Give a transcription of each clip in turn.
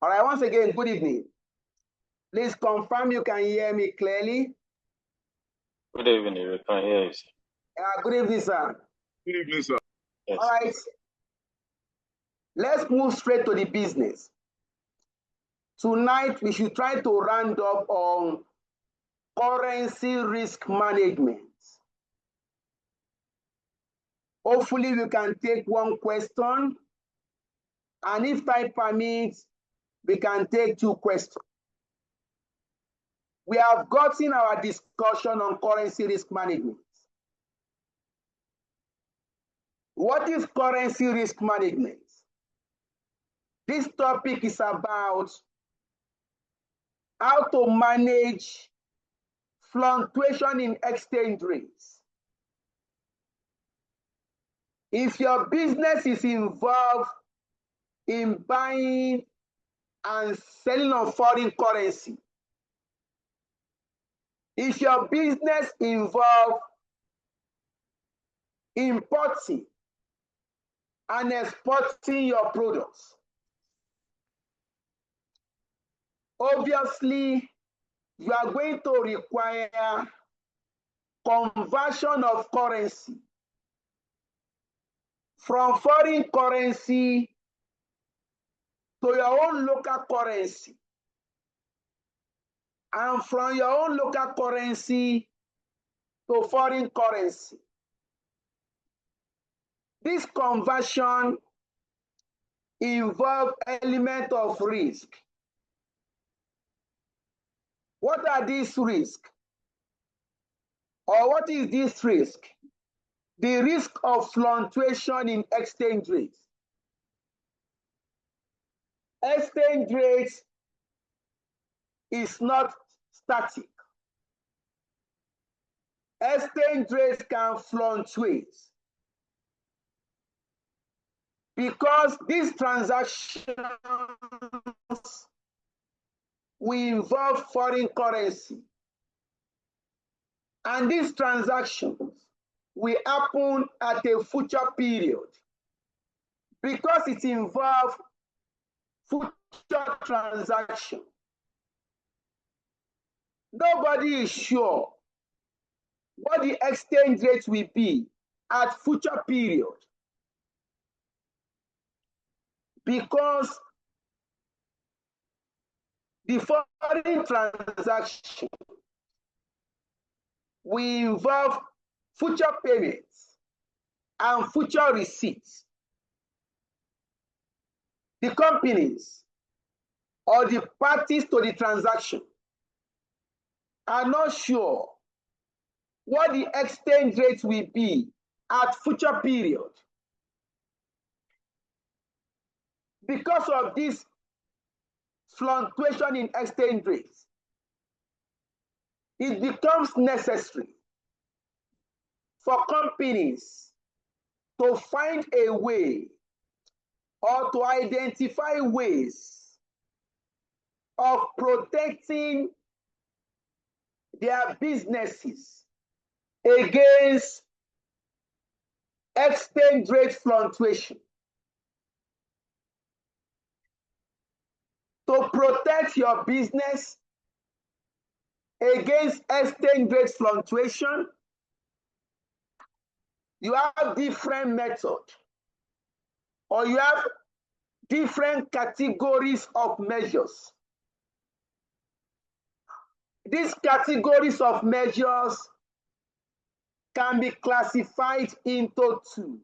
All right, once again, good evening. Please confirm you can hear me clearly. Good evening, we can hear you, sir. Good evening, sir. Good evening, sir. Yes. All right, let's move straight to the business. Tonight, we should try to round up on currency risk management. Hopefully, we can take one question, and if time permits, we can take two questions. We have gotten our discussion on currency risk management. What is currency risk management? This topic is about how to manage fluctuation in exchange rates. If your business is involved in buying and selling of foreign currency, if your business involves importing and exporting your products, obviously you are going to require conversion of currency from foreign currency to your own local currency, and from your own local currency to foreign currency. This conversion involves element of risk. What are these risks? Or what is this risk? The risk of fluctuation in exchange rates. Exchange rates is not static. Exchange rates can fluctuate because these transactions will involve foreign currency, and these transactions will happen at a future period because it involves future transaction. Nobody is sure what the exchange rate will be at future period because the foreign transaction will involve future payments and future receipts. The companies or the parties to the transaction are not sure what the exchange rate will be at future period. Because of this fluctuation in exchange rates, it becomes necessary for companies to find a way or to identify ways of protecting their businesses against exchange rate fluctuation. To protect your business against exchange rate fluctuation, you have different methods, or you have different categories of measures. These categories of measures can be classified into two.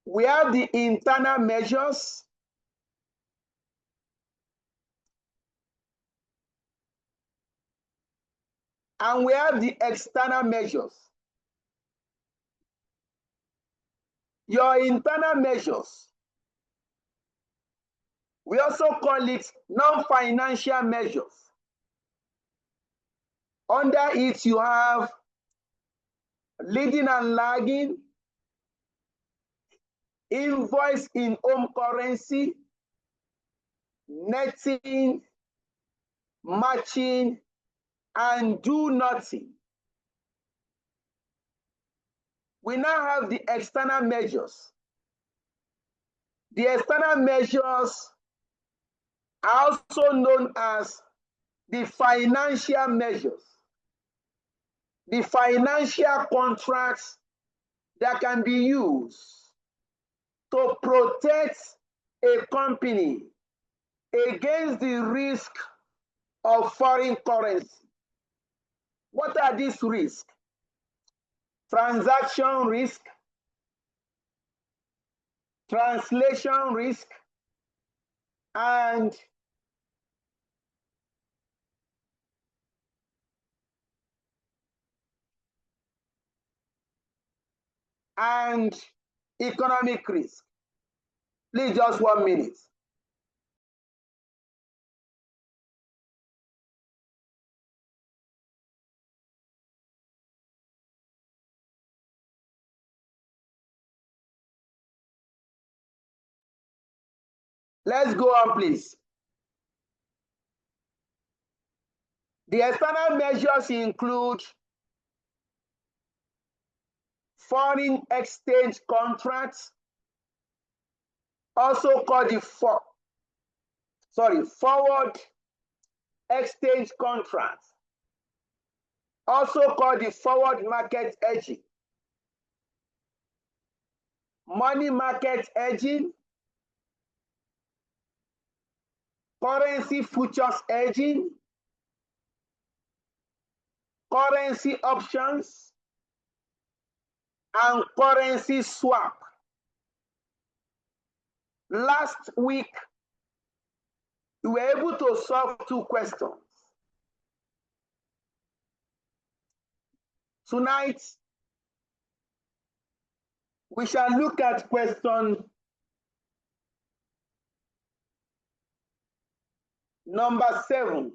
We have the internal measures and we have the external measures. Your internal measures, we also call it non-financial measures. Under it, you have leading and lagging, invoice in home currency, netting, matching, and do nothing. We now have the external measures. The external measures also known as the financial measures, the financial contracts that can be used to protect a company against the risk of foreign currency. What are these risks? Transaction risk, translation risk, and economic risk. Please, just 1 minute. Let's go on, please. The external measures include foreign exchange contracts, also called the forward exchange contracts, also called the forward market hedging, money market hedging, currency futures hedging, currency options, and currency swap. Last week, we were able to solve 2 questions. Tonight, we shall look at question number 7.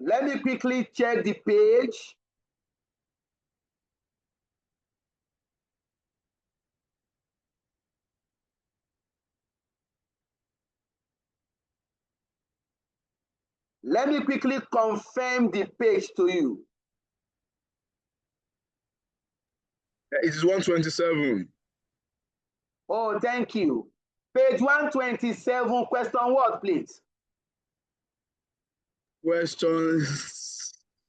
Let me quickly check the page. Let me quickly confirm the page to you. It is 127. Oh, thank you. Page 127, question what, please? Question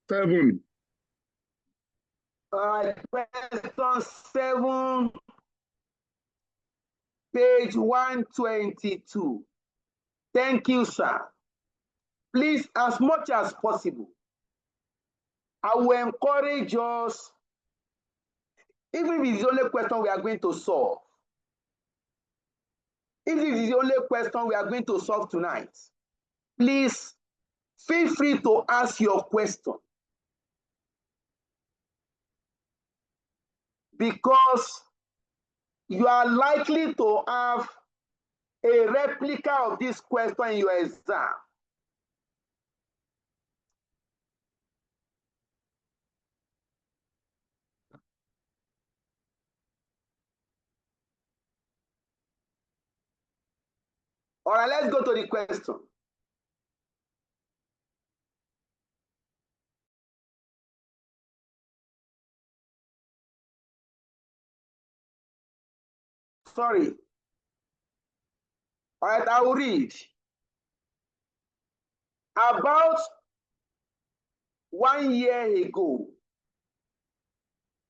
7. All right, question 7, page 122. Thank you, sir. Please, as much as possible, I will encourage us, even if it's the only question we are going to solve, if it is the only question we are going to solve tonight, please feel free to ask your question. Because you are likely to have a replica of this question in your exam. All right, let's go to the question. Sorry. All right, I will read. About 1 year ago,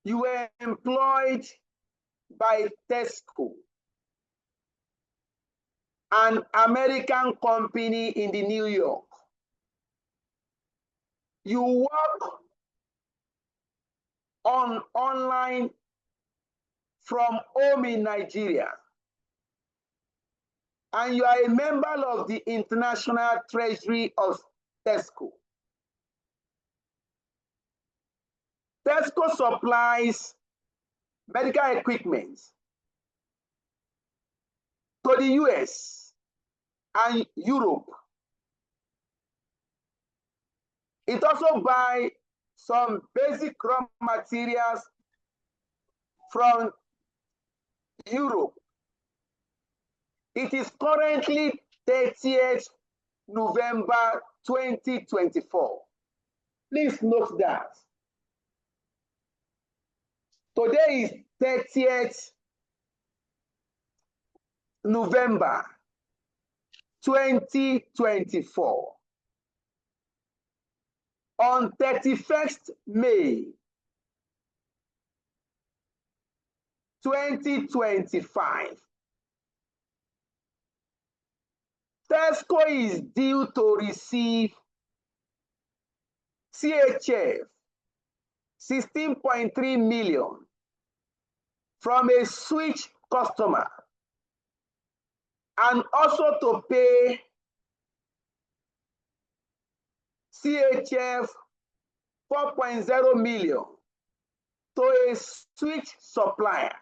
you were employed by Tesco, an American company in the New York. You work online from home in Nigeria, and you are a member of the International Treasury of Tesco. Tesco supplies medical equipment to the US and Europe. It also buys some basic raw materials from Europe. It is currently 30th November 2024. Please note that today is 30th November 2024. On 31st May 2025, Tesco is due to receive CHF 16.3 million from a switch customer, and also to pay CHF 4.0 million to a switch supplier.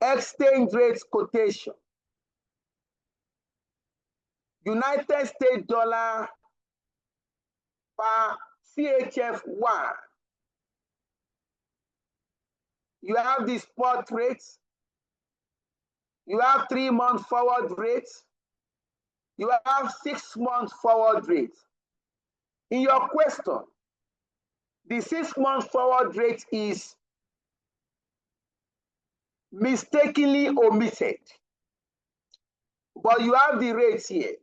Exchange rate quotation. United States dollar per CHF 1. You have the spot rates. You have 3-month forward rates. You have 6-month forward rates. In your question, the 6-month forward rate is mistakenly omitted, but you have the rates here.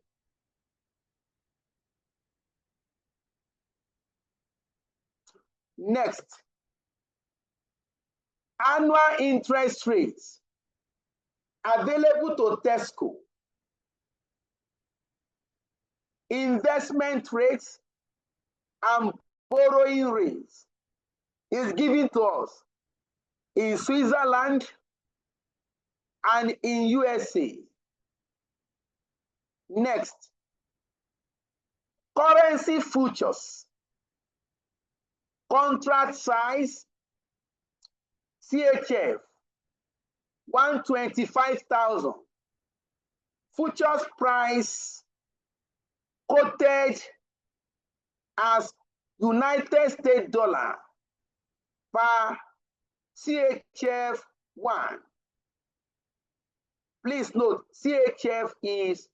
Next, annual interest rates available to Tesco. Investment rates and borrowing rates is given to us in Switzerland and in USA. Next, currency futures. Contract size CHF 125,000. Futures price quoted as United States dollar per CHF 1. Please note, CHF is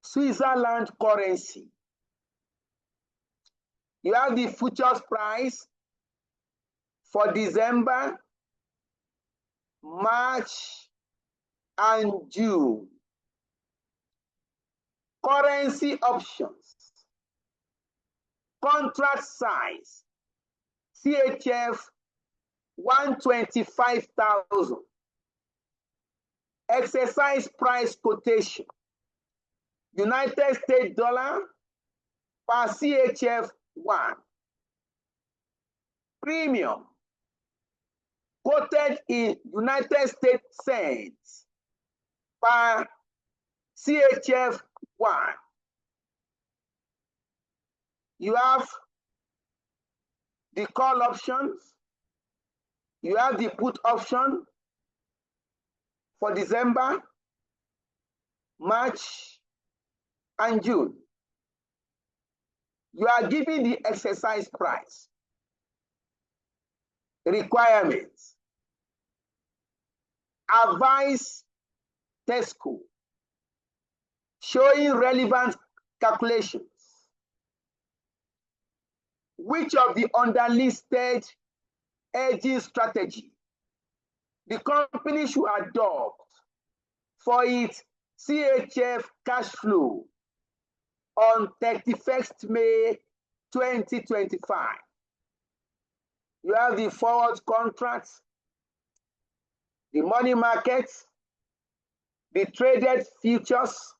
Switzerland currency. You have the futures price for December, March, and June. Currency options. Contract size CHF 125,000. Exercise price quotation. United States dollar per CHF 1. Premium quoted in United States cents per CHF 1. You have the call options. You have the put option for December, March, and June. You are given the exercise price. Requirements. Advise Tesco showing relevant calculations. Which of the underlisted hedging strategy the company should adopt for its CHF cash flow on 31st May 2025. You have the forward contracts, the money markets, the traded futures,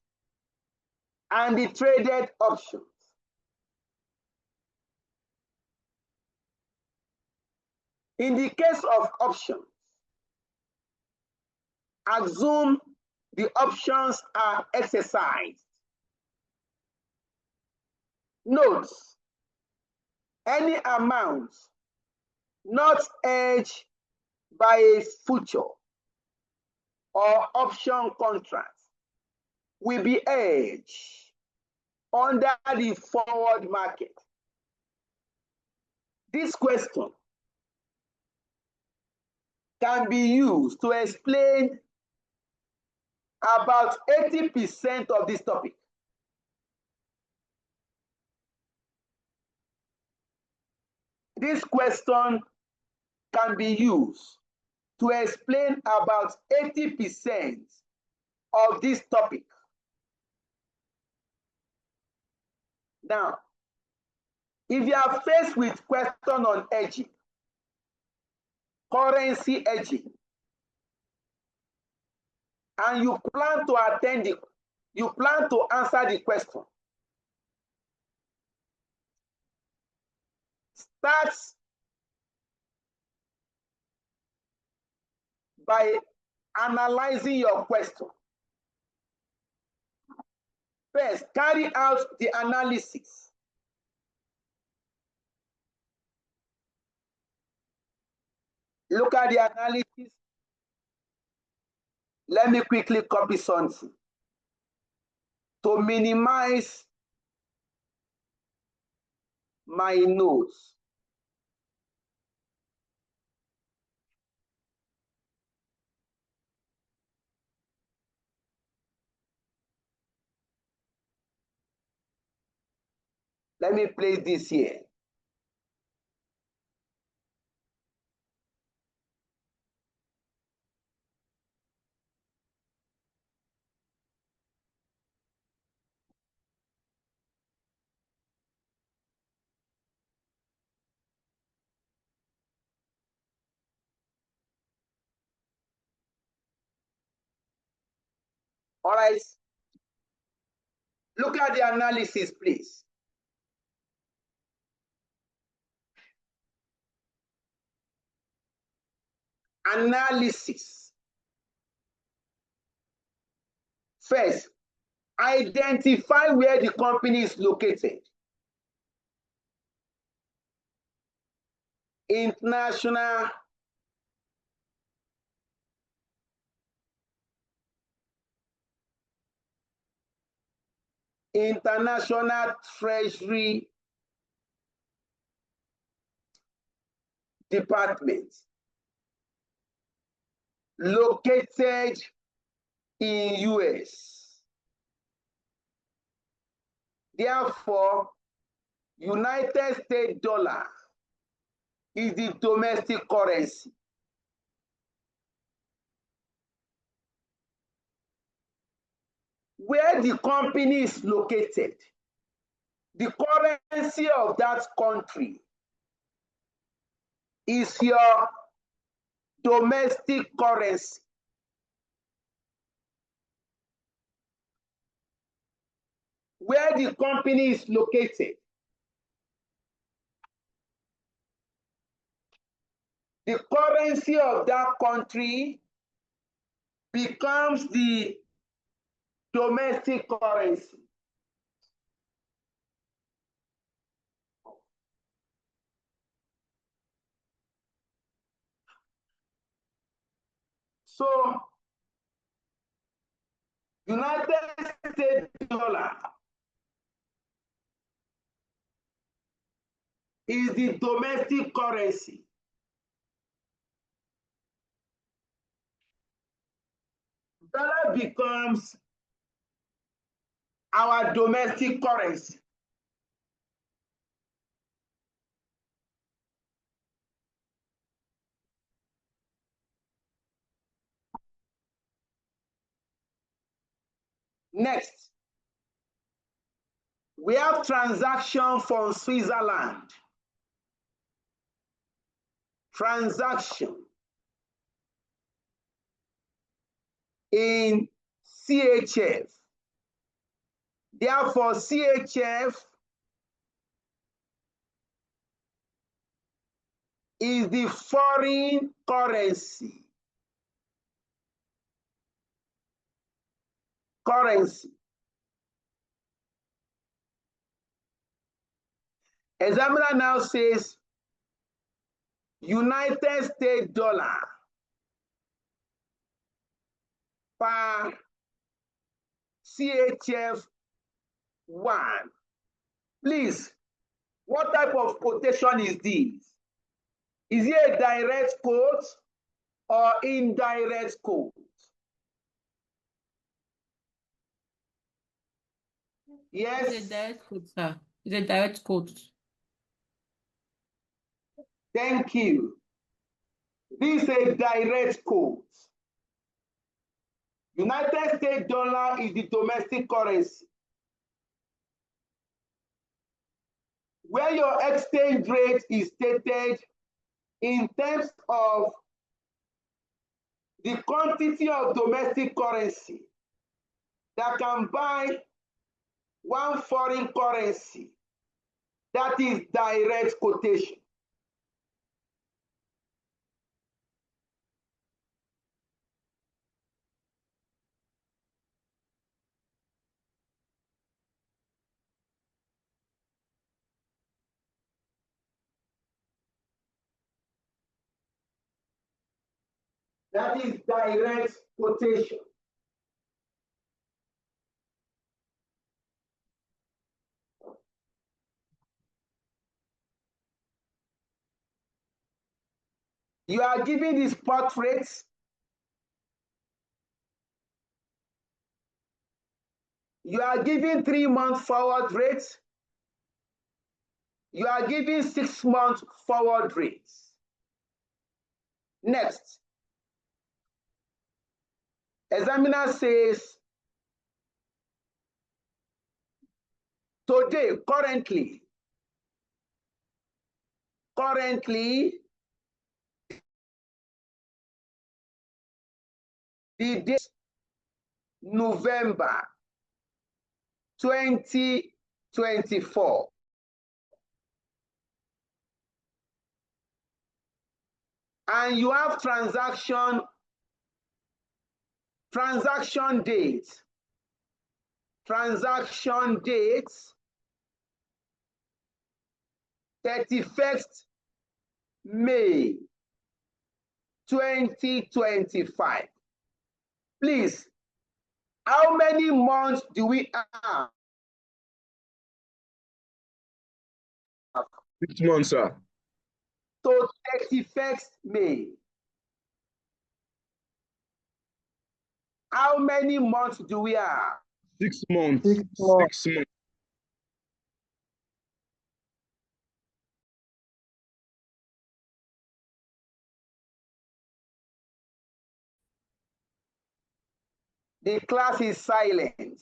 and the traded options. In the case of options, assume the options are exercised. Note, any amount not hedged by a future or option contract will be hedged under the forward market. This question can be used to explain about 80% of this topic. This question can be used to explain about 80% of this topic. Now, if you are faced with question on hedging, currency hedging, and you plan to answer the question, start by analyzing your question. First, carry out the analysis. Look at the analysis. Let me quickly copy something to minimize my notes. Let me place this here. All right. Look at the analysis, please. Analysis. First, identify where the company is located. International Treasury Department, located in US. Therefore, United States dollar is the domestic currency. Where the company is located, the currency of that country is your domestic currency. Where the company is located, the currency of that country becomes the domestic currency. So, United States dollar is the domestic currency. Dollar becomes our domestic currency. Next, we have transaction from Switzerland. Transaction in CHF. Therefore, CHF is the foreign currency. Examiner now says United States dollar per CHF 1. Please, what type of quotation is this? Is it a direct quote or indirect quote? Yes. It's a direct quote, sir. It's a direct quote. Thank you. This is a direct quote. United States dollar is the domestic currency, where your exchange rate is stated in terms of the quantity of domestic currency that can buy one foreign currency. That is direct quotation. That is direct quotation. You are given the spot rates. You are given 3-month forward rates. You are given 6-month forward rates. Next, examiner says, today, currently, the date November 2024. And you have transaction date. Transaction date 31st May 2025. Please, how many months do we have? 6 months, sir. So 31st May. How many months do we have? 6 months. 6 months. 6 months. The class is silent.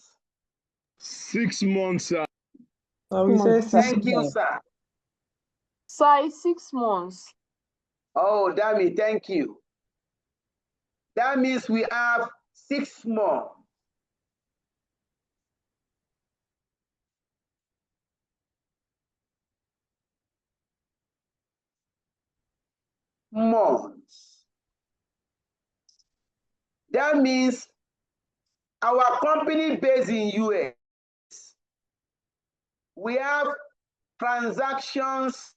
6 months, sir. We say 6 Thank you, months. sir. Sir, 6 months. Oh, Dami, thank you. That means we have 6 more. Months. That means our company based in US, we have transactions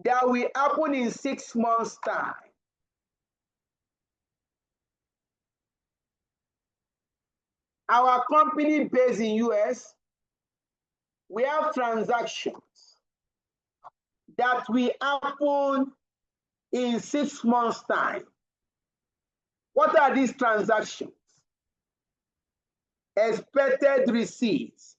that will happen in 6 months' time. Our company based in US, we have transactions that will happen in 6 months' time. What are these transactions? Expected receipts.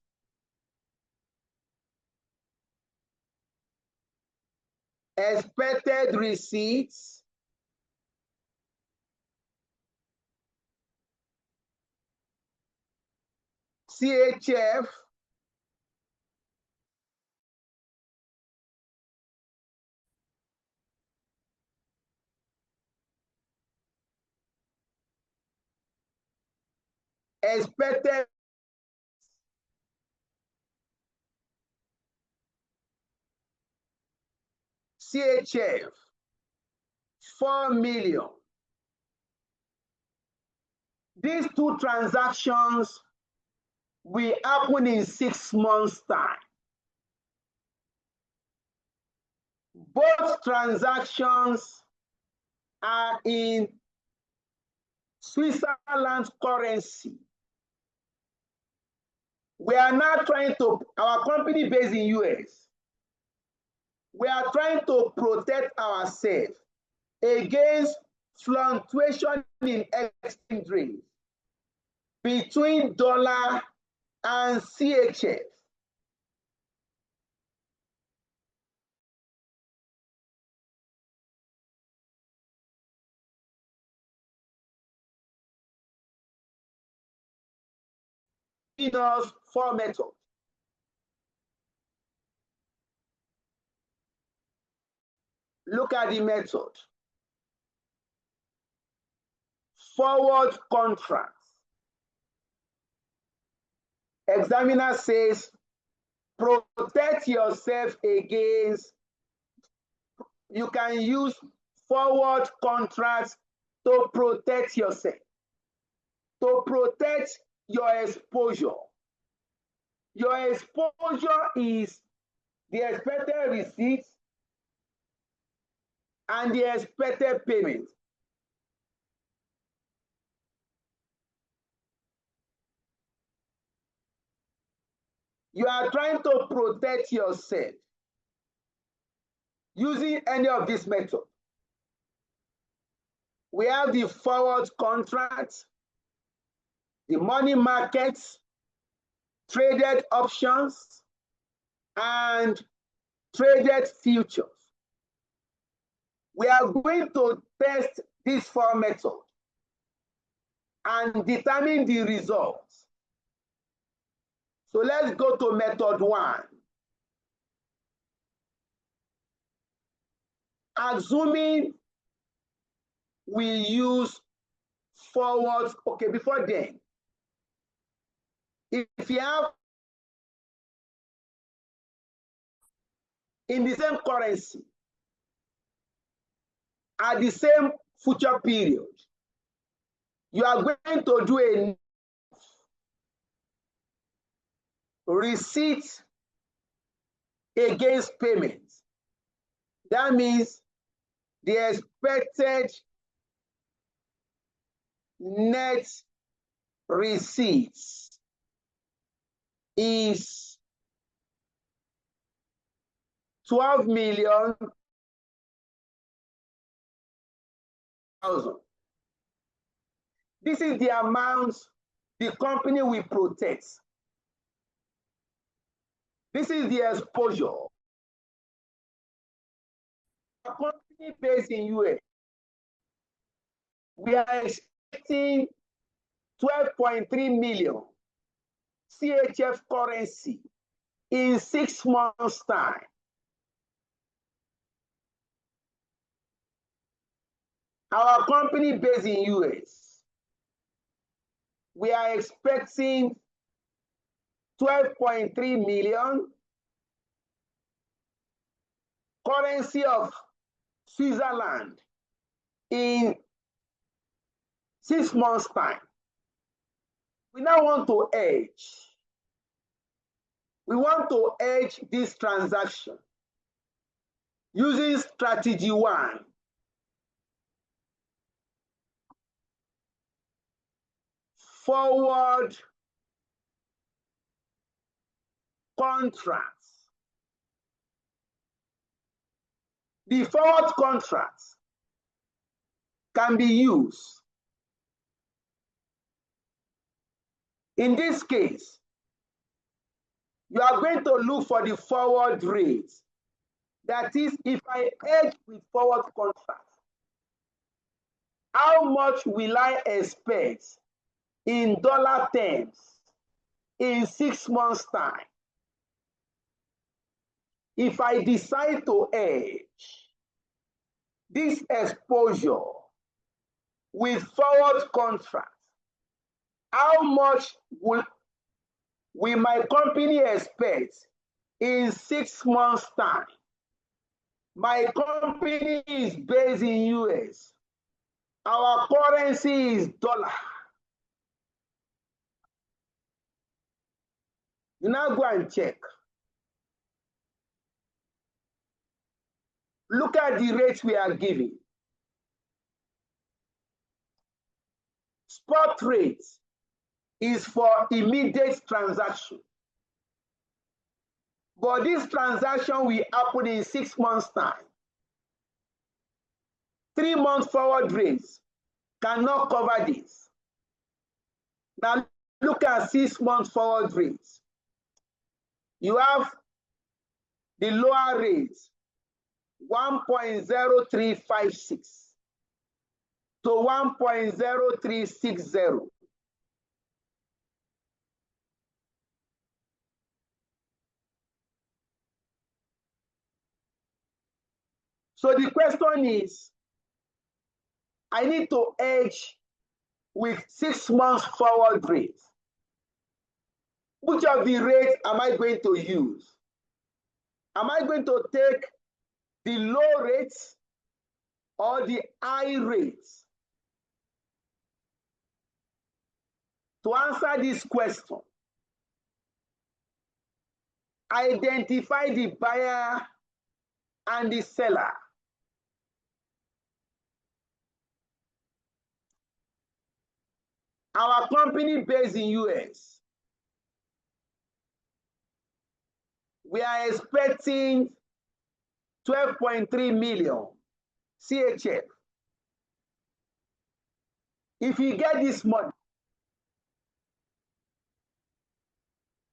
Expected receipts. CHF. Expected CHF 4 million. These two transactions will happen in 6 months' time. Both transactions are in Switzerland currency. We are now trying to, our company based in US, we are trying to protect ourselves against fluctuation in exchange rate between dollar and CHF. us four methods. Look at the method. Forward contracts. Examiner says, protect yourself against, you can use forward contracts to protect yourself, to protect your exposure. Your exposure is the expected receipts and the expected payment. You are trying to protect yourself using any of these methods. We have the forward contracts, the money markets, traded options, and traded futures. We are going to test these four methods and determine the results. So let's go to method one. Assuming we use forward, okay, before then, if you have in the same currency at the same future period, you are going to do a receipt against payment. That means the expected net receipts is 12 million. This is the amount the company will protect. This is the exposure. A company based in US, we are expecting 12.3 million CHF currency in 6 months' time. Our company based in US, we are expecting 12.3 million currency of Switzerland in 6 months' time. We now want to hedge. We want to hedge this transaction using strategy one. Forward contracts. The forward contracts can be used. In this case, you are going to look for the forward rate. That is, if I hedge with forward contracts, how much will I expect in dollar terms in 6 months' time? If I decide to hedge this exposure with forward contracts, how much will my company expect in 6 months' time? My company is based in US. Our currency is dollar. You now go and check. Look at the rates we are giving. Spot rate is for immediate transaction. But this transaction will happen in 6 months' time. 3 months forward rates cannot cover this. Now look at 6 months forward rates. You have the lower rates, 1.0356 to 1.0360. So the question is, I need to hedge with 6 months forward rate. Which of the rates am I going to use? Am I going to take the low rates or the high rates? To answer this question, identify the buyer and the seller. Our company based in US, we are expecting 12.3 million CHF. If you get this money,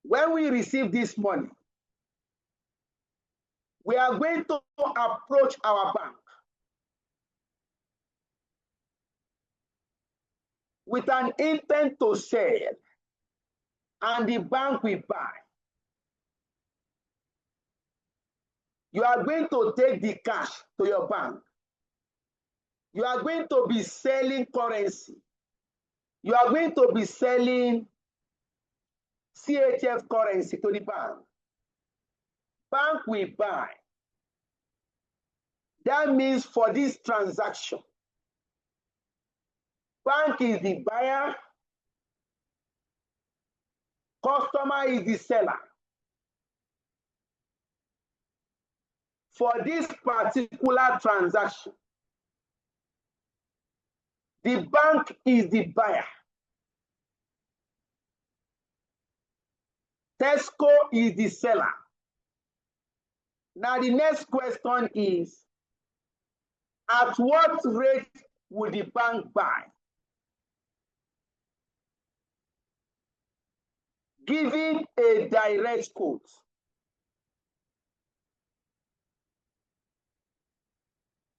when we receive this money, we are going to approach our bank with an intent to sell, and the bank will buy. You are going to take the cash to your bank. You are going to be selling currency. You are going to be selling CHF currency to the bank. Bank will buy. That means for this transaction, bank is the buyer, customer is the seller. For this particular transaction, the bank is the buyer. Tesco is the seller. Now the next question is, at what rate will the bank buy? Giving a direct quote.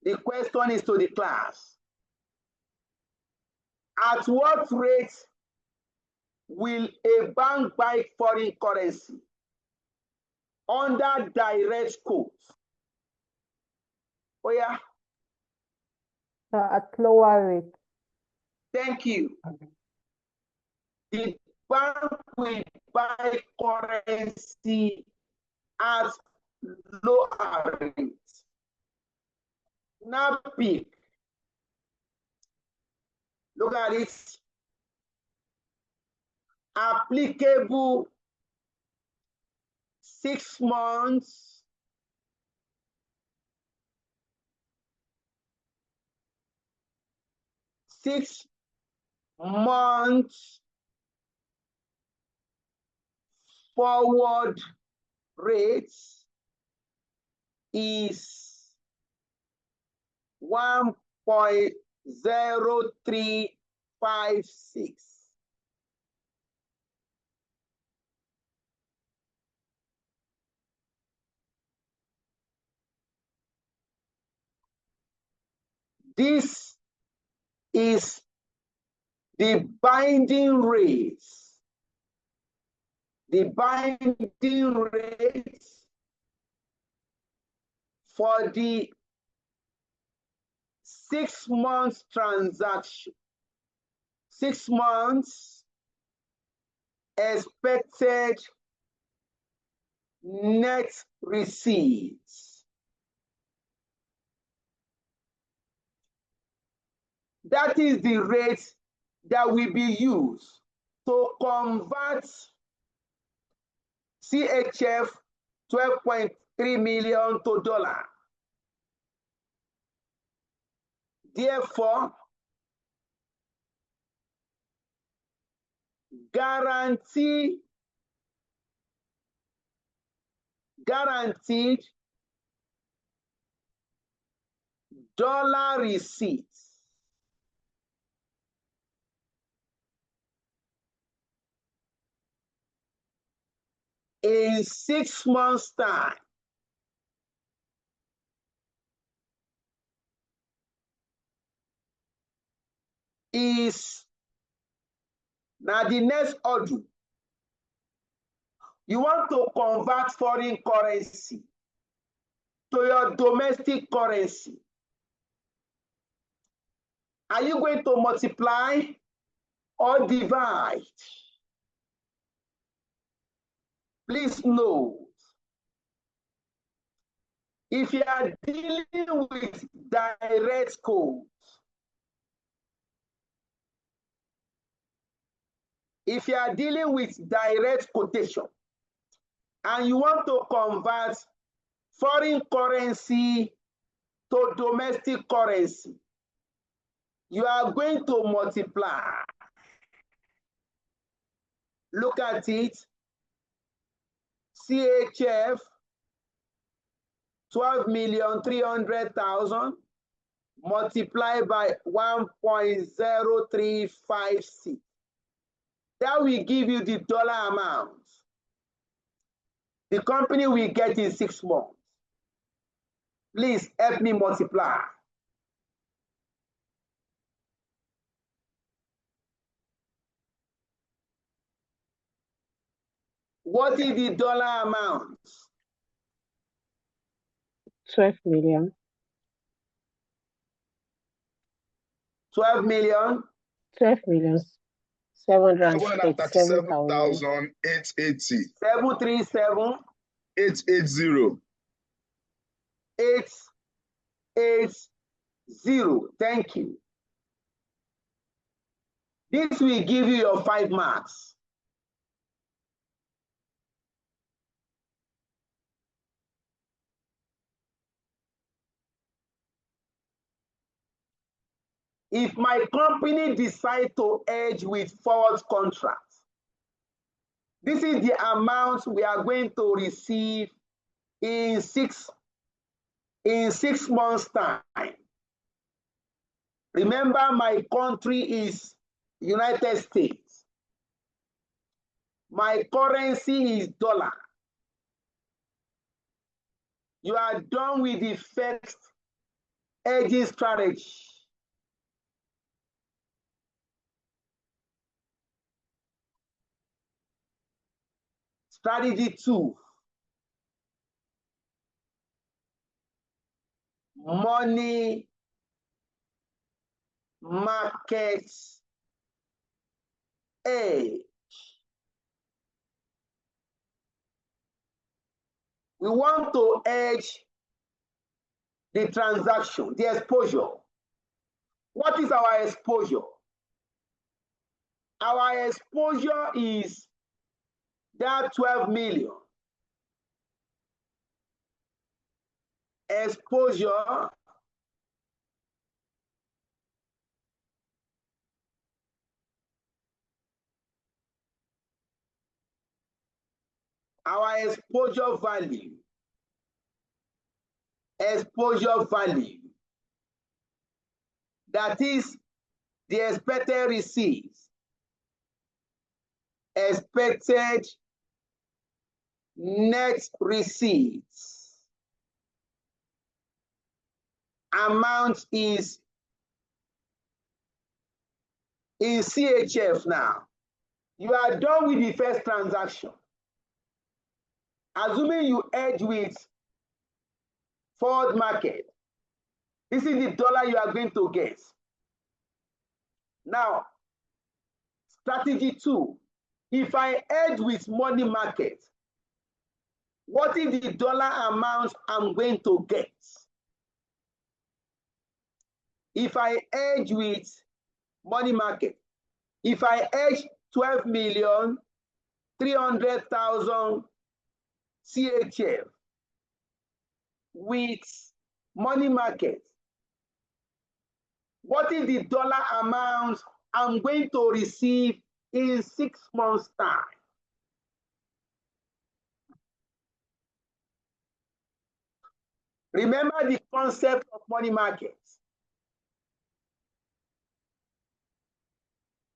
The question is to the class. At what rate will a bank buy foreign currency under direct quote? Oh yeah. At lower rate. Thank you. The bank will buy currency at lower rate. Now pick. Look at it. Applicable 6 months, 6 months forward rates is 1.0356. This is the binding rates. The binding rates for the 6 months transaction. 6 months expected net receipts. That is the rate that will be used to convert CHF 12.3 million to dollar. Therefore, guaranteed dollar receipts in 6 months' time is now the next order. You want to convert foreign currency to your domestic currency. Are you going to multiply or divide? Please note, if you are dealing with direct codes, if you are dealing with direct quotation and you want to convert foreign currency to domestic currency, you are going to multiply. Look at it. CHF 12,300,000 multiplied by 1.0356. That will give you the dollar amount the company will get in 6 months. Please help me multiply. What is the dollar amount? 12 million. 12 million. 12 million. 737,880. 737. 880. 880. Thank you. This will give you your 5 marks. If my company decides to hedge with forward contracts, this is the amount we are going to receive in 6 months' time. Remember, my country is United States. My currency is dollar. You are done with the first hedging strategy. Strategy 2. Money market hedge. We want to hedge the transaction, the exposure. What is our exposure? Our exposure is that 12 million. Exposure our exposure value. Exposure value. That is the expected receipts. Expected net receipts. Amount is in CHF now. You are done with the first transaction. Assuming you hedge with forward market, this is the dollar you are going to get. Now, strategy 2. If I hedge with money market, what is the dollar amount I'm going to get? If I hedge with money market, if I hedge 12,300,000 CHF with money market, what is the dollar amount I'm going to receive in 6 months' time? Remember the concept of money market.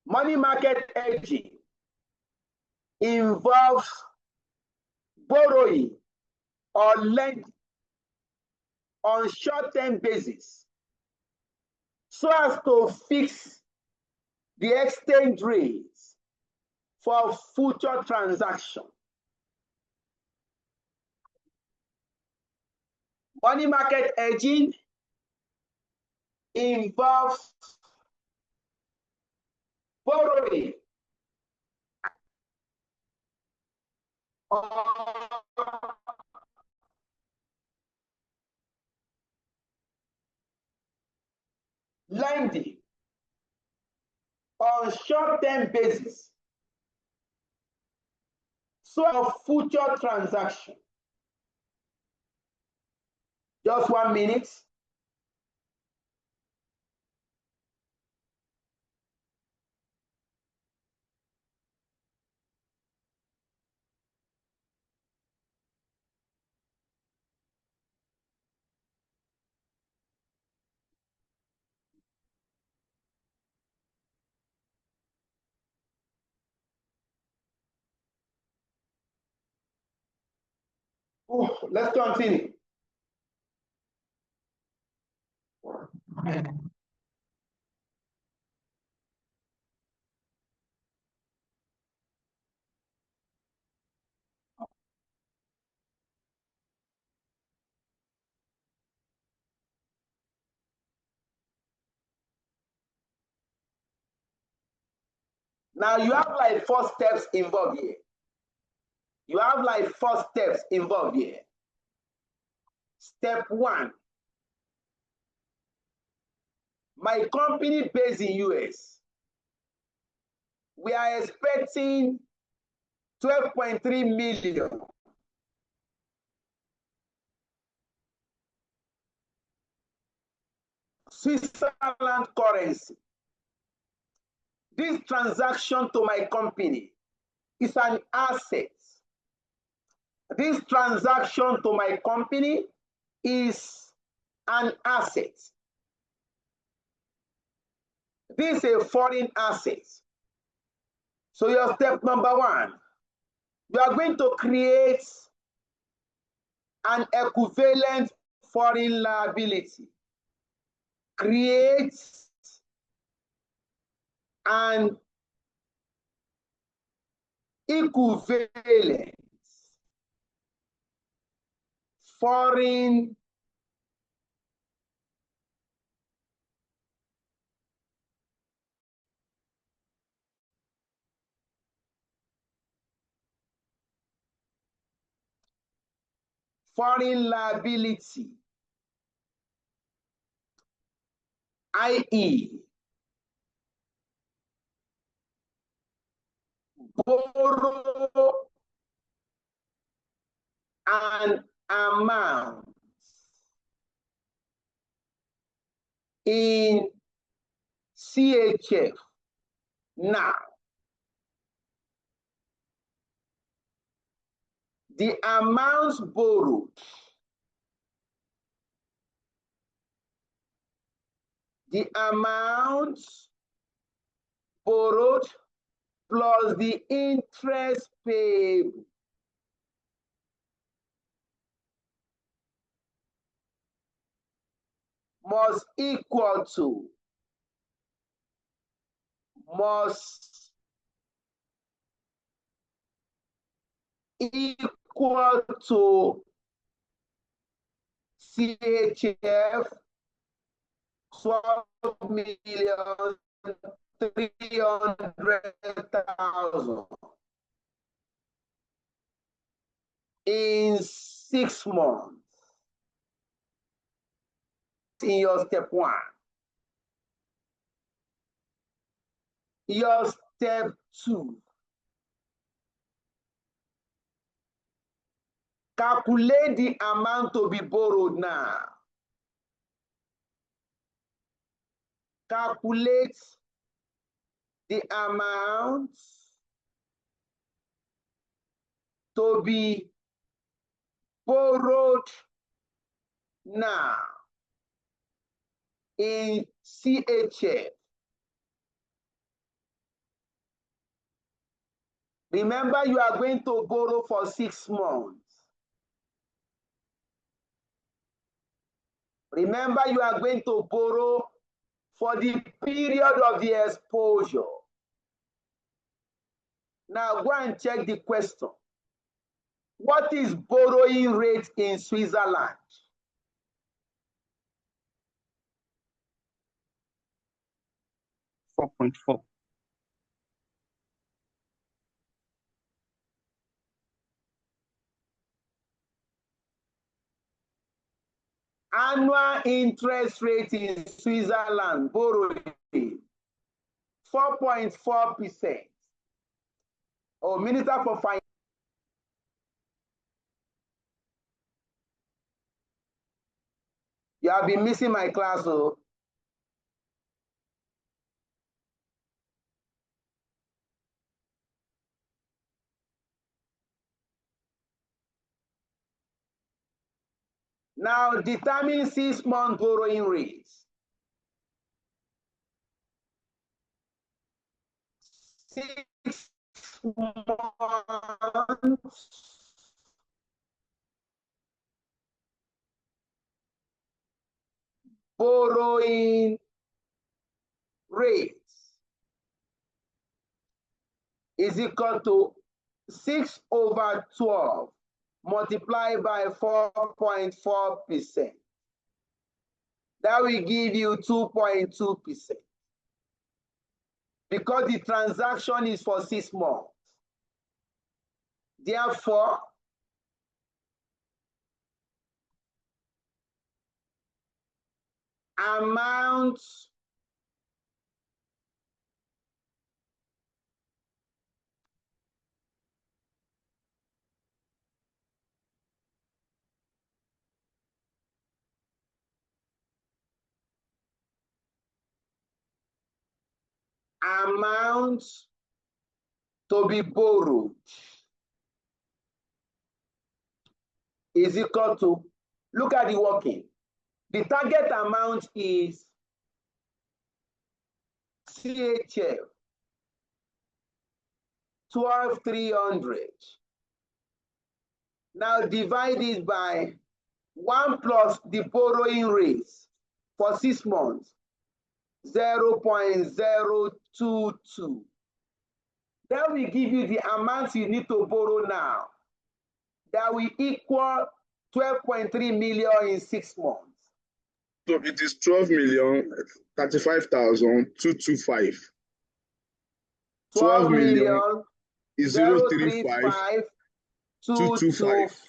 Money market hedging involves borrowing or lending on short-term basis so as to fix the exchange rates for future transactions. Money market hedging involves borrowing or lending on short-term basis so of future transaction. Just 1 minute. Let's continue. Now you have like 4 steps involved here. You have like 4 steps involved here. Step 1. My company based in US. We are expecting 12.3 million Switzerland currency. This transaction to my company is an asset. This transaction to my company is an asset. This is a foreign asset. So your step number 1, you are going to create an equivalent foreign liability. Create an equivalent foreign liability, i.e., borrow an amount in CHF. Now, the amounts borrowed plus the interest payable must equal to CHF 12,300,000 in 6 months. In your step 1. Your step 2. Calculate the amount to be borrowed now. Calculate the amount to be borrowed now in CHF. Remember, you are going to borrow for 6 months. Remember, you are going to borrow for the period of the exposure. Now go and check the question. What is borrowing rate in Switzerland? 4.4. Annual interest rate in Switzerland borrowing 4.4%. Oh, Minister for Finance. You have been missing my class, oh. Now determine 6-month borrowing rates. 6 months borrowing rates is equal to 6/12 multiplied by 4.4%. That will give you 2.2%. Because the transaction is for 6 months. Therefore, amount to be borrowed is equal to, look at the working. The target amount is CHF 12,300. Now divide this by 1 plus the borrowing rate for 6 months, 0.022. That will give you the amount you need to borrow now. That will equal 12.3 million in 6 months. So it is 12,035,225. 12 million is 035,225.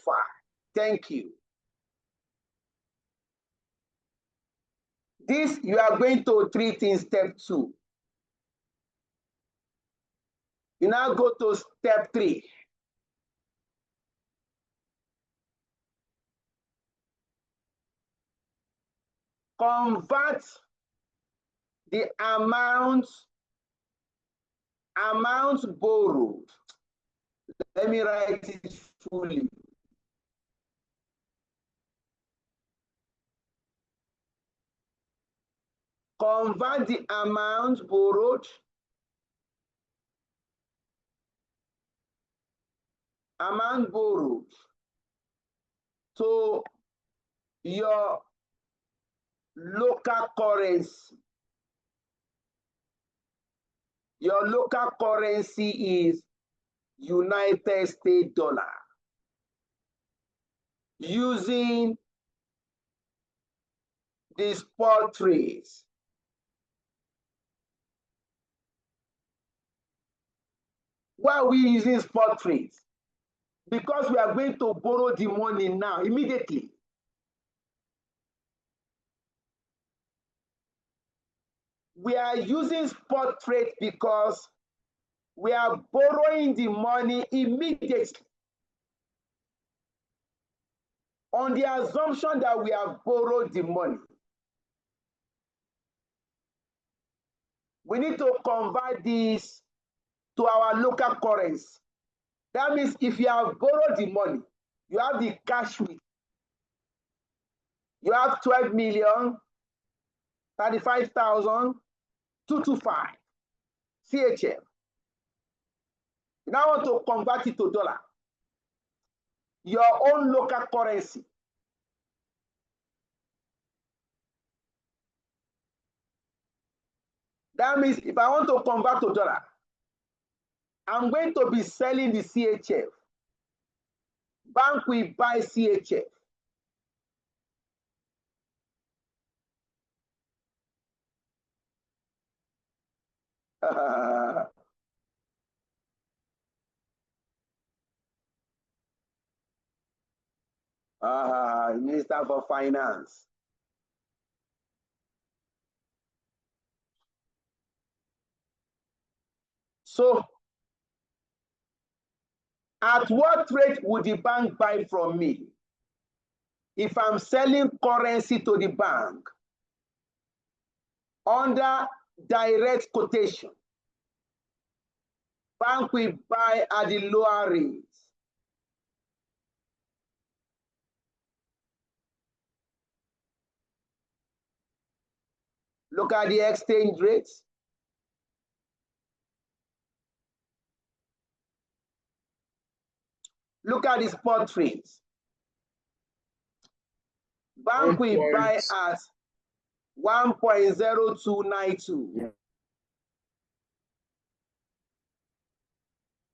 Thank you. This you are going to treat in step 2. You now go to step 3. Convert the amount borrowed. Let me write it fully. Convert the amount borrowed to your local currency. Your local currency is United States dollar. Using the spot rates. Why are we using spot rates? Because we are going to borrow the money now, immediately. We are using spot rate because we are borrowing the money immediately. On the assumption that we have borrowed the money, we need to convert this to our local currency. That means if you have borrowed the money, you have the cash with. You have 12,035,225 CHF. You now want to convert it to dollar. Your own local currency. That means if I want to convert to dollar, I'm going to be selling the CHF. Bank will buy CHF. Minister for Finance. So, at what rate would the bank buy from me if I'm selling currency to the bank under direct quotation? Bank will buy at the lower rate. Look at the exchange rates. Look at the spot rates. Bank will buy at 1.0292.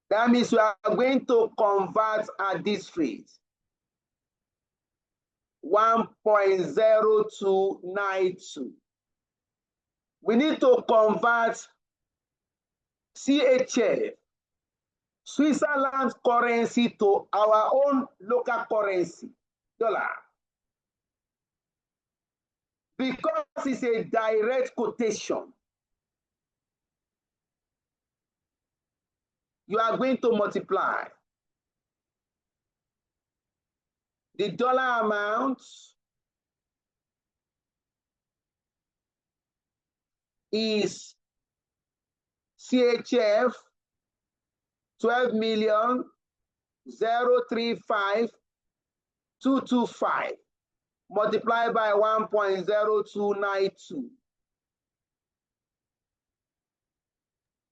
That means we are going to convert at this rate. 1.0292. We need to convert CHF, Switzerland currency, to our own local currency, dollar. Because it's a direct quotation, you are going to multiply the dollar amount is CHF 12,035,225 multiplied by 1.0292.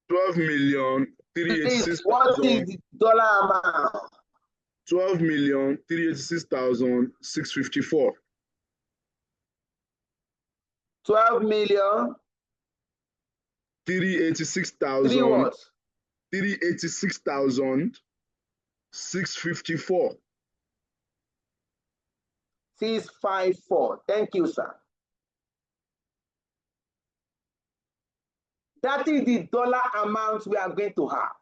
12,386,000. What is the dollar amount? 12,386,654. 12 million. 386,000. 3 what? 386,654. 654. Thank you, sir. That is the dollar amount we are going to have.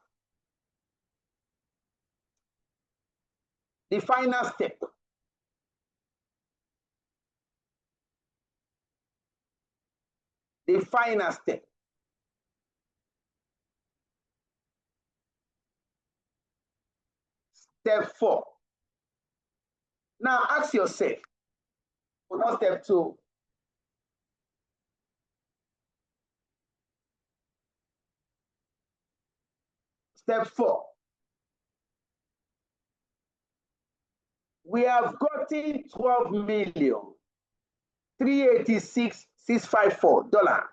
The final step. The final step. Step 4. Now ask yourself, not step 2. Step 4. We have gotten 12,386,654 dollars.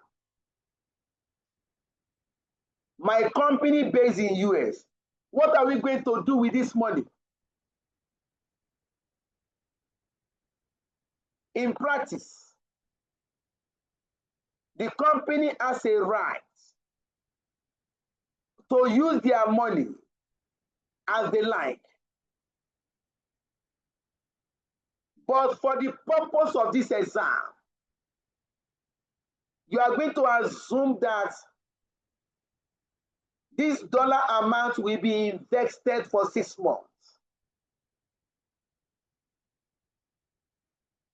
My company based in US. What are we going to do with this money? In practice, the company has a right to use their money as they like. But for the purpose of this exam, you are going to assume that this dollar amount will be invested for 6 months.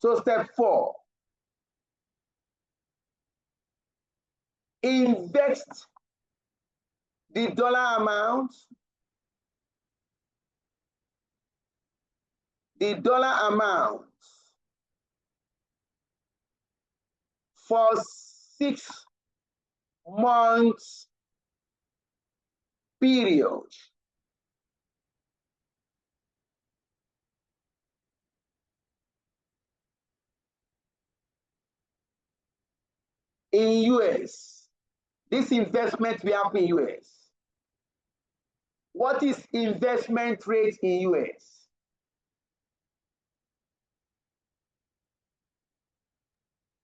So step 4, invest the dollar amount, for 6 months period. In US, this investment will happen in US. What is investment rate in US?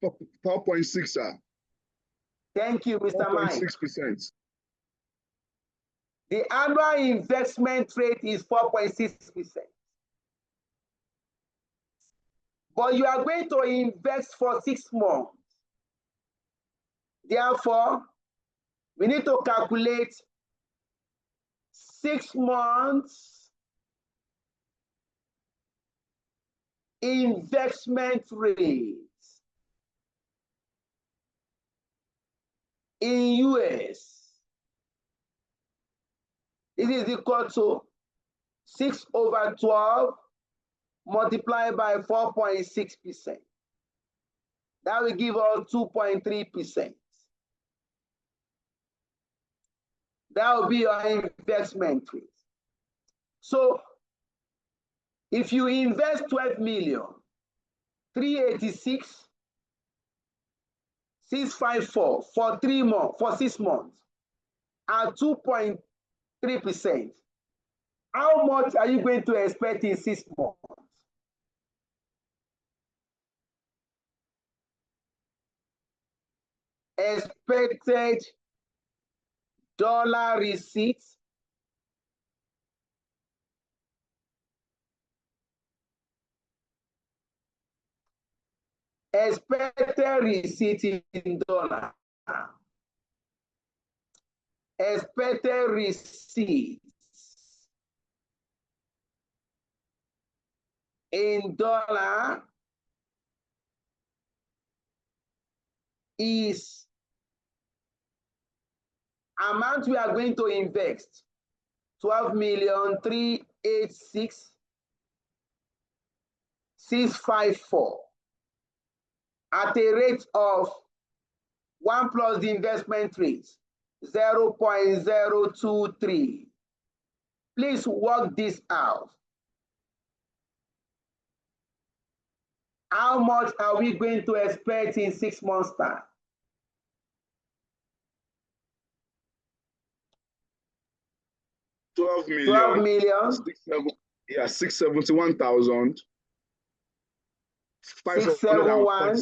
$4.6, sir. Thank you, Mr. Mike. 4.6%. The annual investment rate is 4.6%. But you are going to invest for 6 months. Therefore, We need to calculate 6 months investment rate in US. It is equal to 6/12 multiplied by 4.6%. That will give us 2.3%. That will be your investment rate. So if you invest 12 million, 386, 654 for 3 months, for 6 months, at 2.3%, how much are you going to expect in 6 months? Expected dollar receipts in dollar. Expected receipts in dollar is amount we are going to invest, 12,386,654 at a rate of 1 plus the investment rate, 0.023. Please work this out. How much are we going to expect in 6 months' time? 12 million. 12 million. 671,000. 671.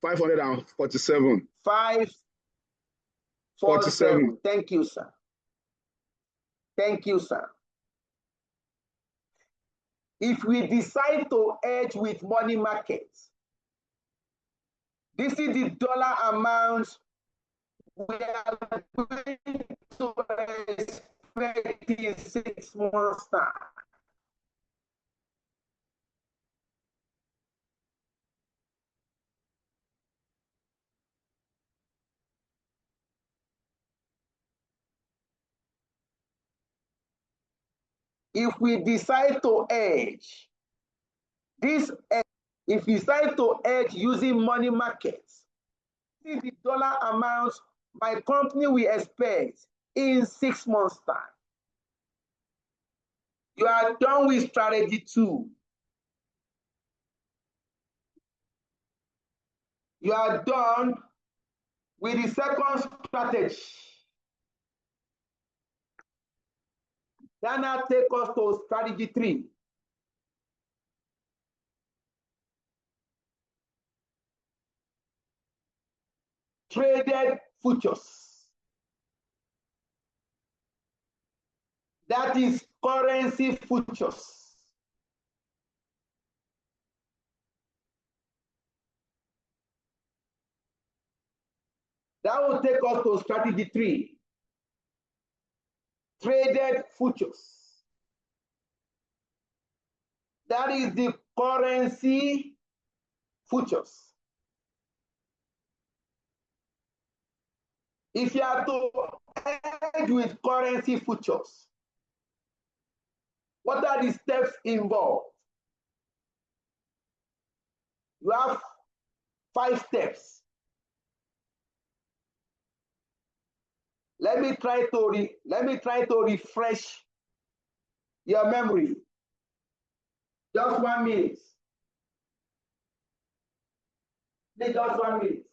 547. 547. Thank you, sir. Thank you, sir. If we decide to hedge with money markets, this is the dollar amount we are going to expect in 6 months' time. If we decide to hedge, if we decide to hedge using money markets, this is the dollar amount my company will expect in 6 months' time. You are done with strategy 2. You are done with the second strategy. That now take us to strategy 3. Traded futures. That is currency futures. That will take us to strategy 3. Traded futures. That is the currency futures. If you are to hedge with currency futures, what are the steps involved? You have 5 steps. Let me try to refresh your memory. Just 1 minute. Just 1 minute.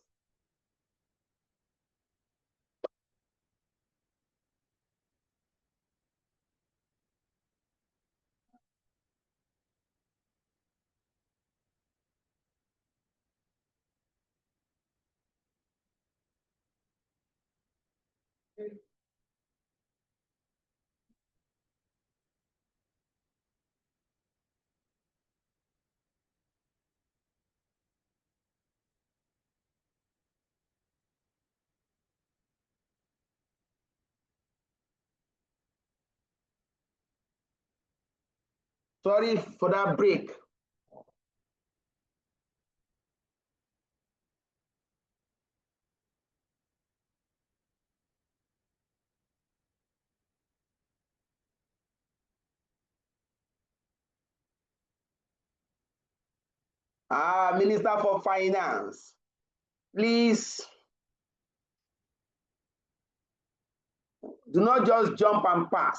Sorry for that break. Minister for Finance, please do not just jump and pass.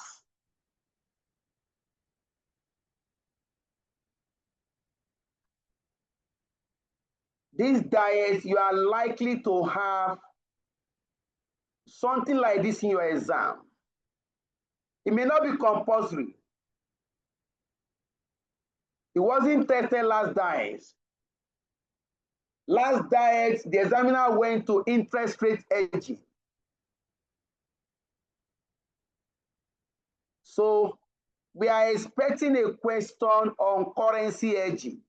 These diets, you are likely to have something like this in your exam. It may not be compulsory. It wasn't tested last diet. Last diet, the examiner went to interest rate hedging. So we are expecting a question on currency hedging.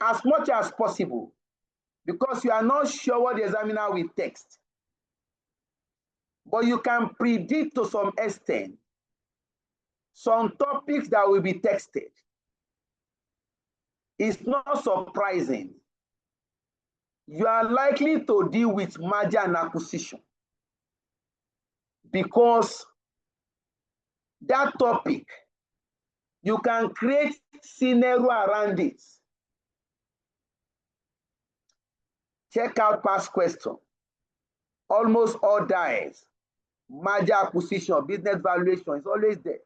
As much as possible, because you are not sure what the examiner will text. But you can predict to some extent some topics that will be texted. It's not surprising. You are likely to deal with merger and acquisition because that topic, you can create scenario around it. Check out past question. Almost all diets, merger acquisition, business valuation is always there.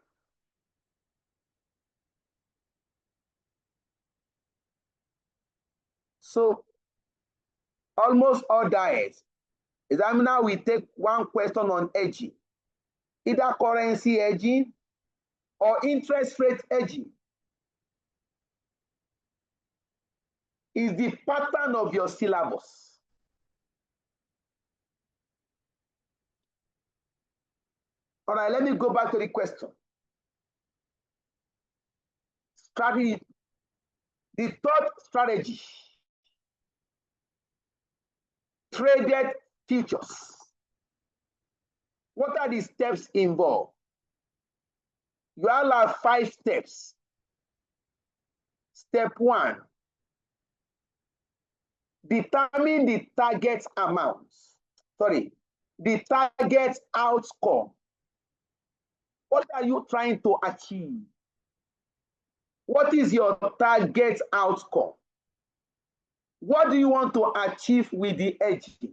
So almost all diets, examiner will take one question on hedging, either currency hedging or interest rate hedging. Is the pattern of your syllabus. All right, let me go back to the question. Strategy. The third strategy, traded futures. What are the steps involved? You all have 5 steps. Step 1, determine the target amount. Sorry, the target outcome. What are you trying to achieve? What is your target outcome? What do you want to achieve with the hedging?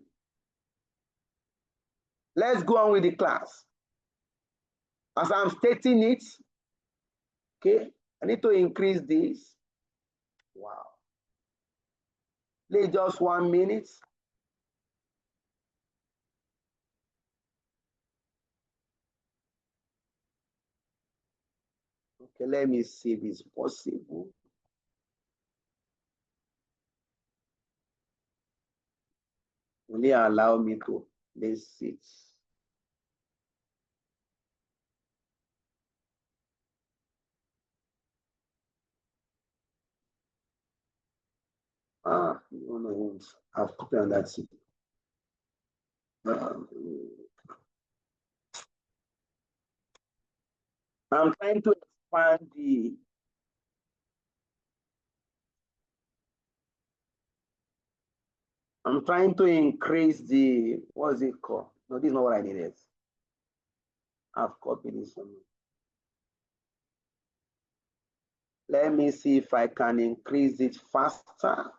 Let's go on with the class. As I'm stating it, okay, I need to increase this. Wow. Play just 1 minute. Okay, let me see if it's possible. Only allow me to place it. No, I've put on that. I'm trying to expand the I'm trying to increase the, what's it called? No, this is not what I needed. I've copied this one. Let me see if I can increase it faster.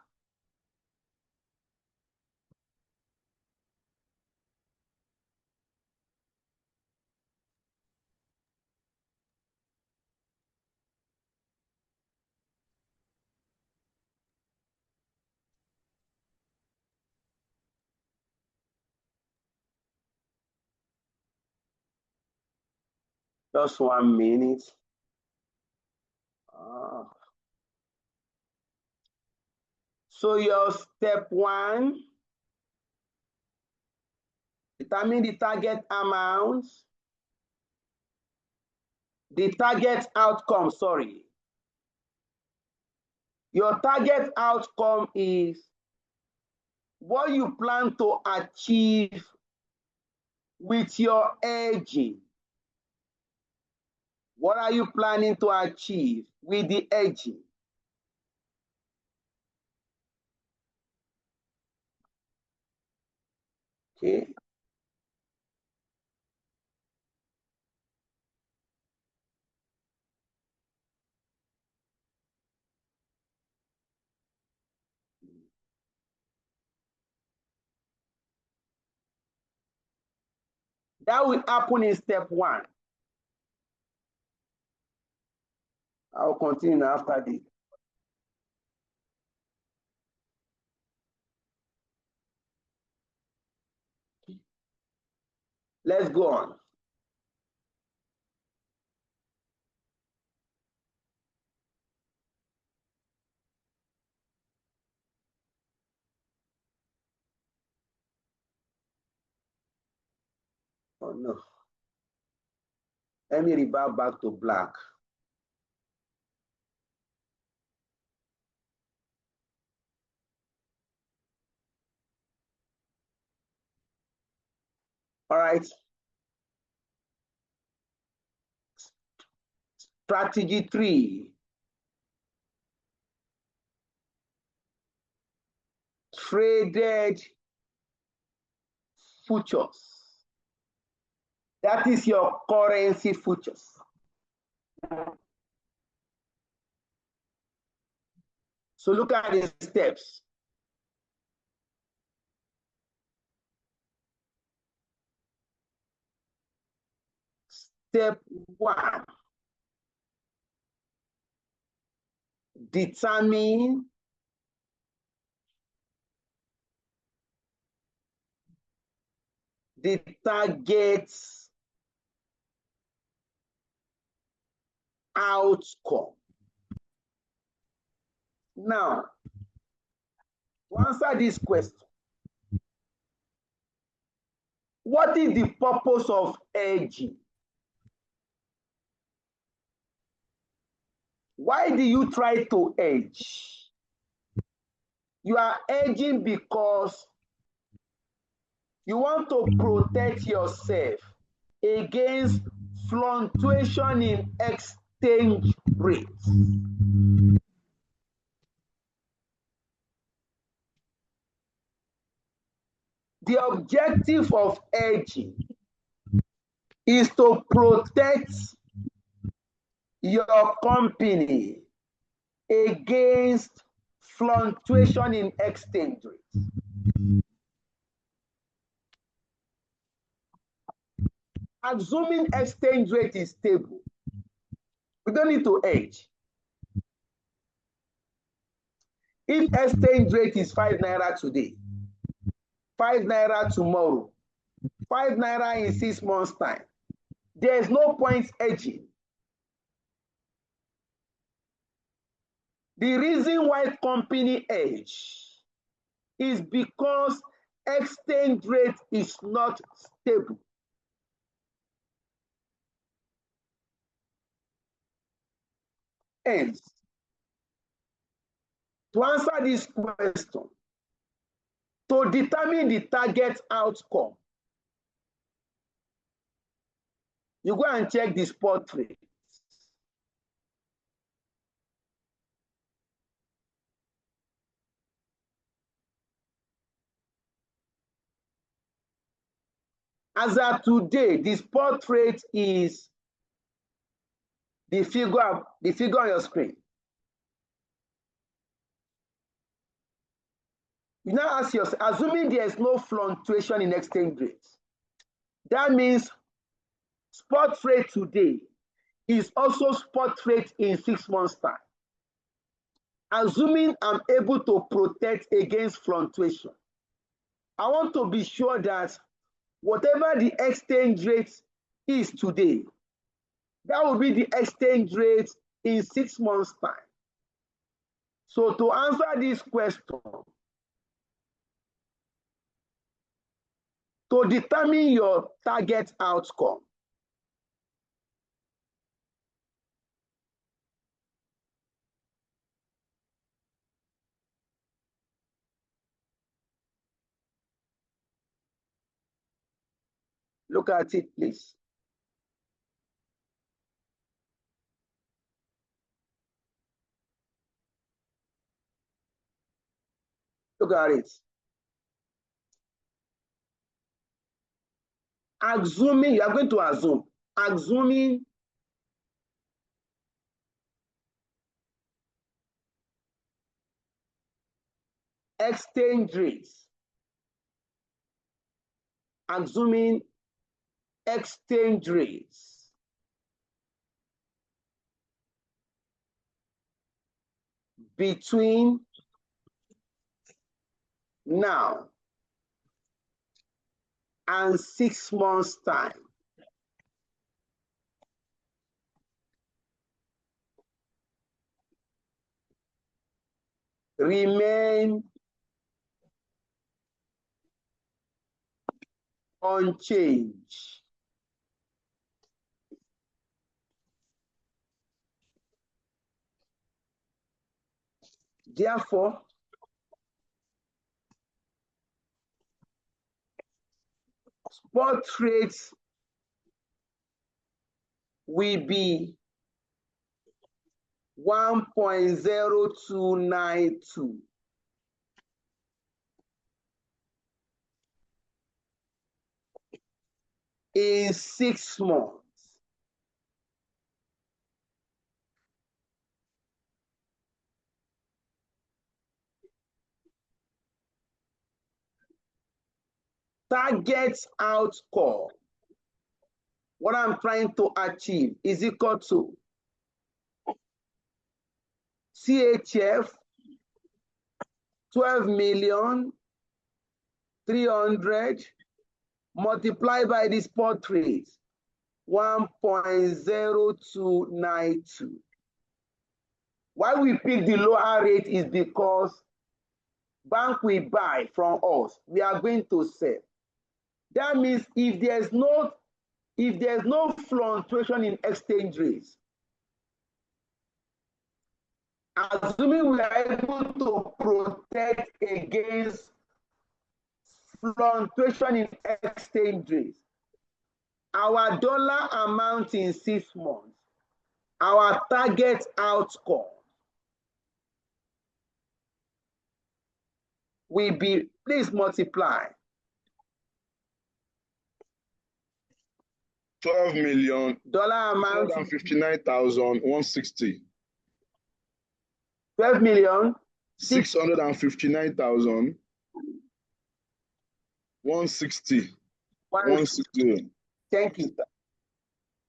Just 1 minute. So your step 1, determine the target amount, the target outcome, sorry. Your target outcome is what you plan to achieve with your hedging. What are you planning to achieve with the hedging? Okay. That will happen in step 1. I'll continue after this. Let's go on. Oh no. Let me revert back to black. All right. Strategy 3. Traded futures. That is your currency futures. So look at the steps. Step 1. Determine the target outcome. Now, to answer this question, what is the purpose of hedging? Why do you try to hedge? You are hedging because you want to protect yourself against fluctuation in exchange rates. The objective of hedging is to protect your company against fluctuation in exchange rates. Assuming exchange rate is stable, we don't need to hedge. If exchange rate is 5 naira today, 5 naira tomorrow, 5 naira in 6 months' time, there is no point hedging. The reason why company hedge is because exchange rate is not stable. Hence, to answer this question, to determine the target outcome, you go and check the spot rate. As of today, the spot rate is the figure on your screen. You now ask yourself, assuming there is no fluctuation in exchange rates, that means spot rate today is also spot rate in 6 months' time. Assuming I'm able to protect against fluctuation, I want to be sure that whatever the exchange rate is today, that will be the exchange rate in 6 months' time. So to answer this question, to determine your target outcome, Look at it, please. Look at it. Assuming, you are going to assume, assuming exchange rates, assuming exchange rates between now and 6 months' time. Remain unchanged. Therefore, spot rates will be 1.0292. In 6 months. Target outcome, what I'm trying to achieve, is equal to CHF 12,300,000 multiplied by the spot rate 1.0292. Why we pick the lower rate is because bank will buy from us, we are going to sell. That means if there's no fluctuation in exchange rates, assuming we are able to protect against fluctuation in exchange rates, our dollar amount in 6 months, our target outcome will be, please multiply. 12,000,000 dollar amount 159,160. 12,000,000 659,160. 160. Thank you, sir.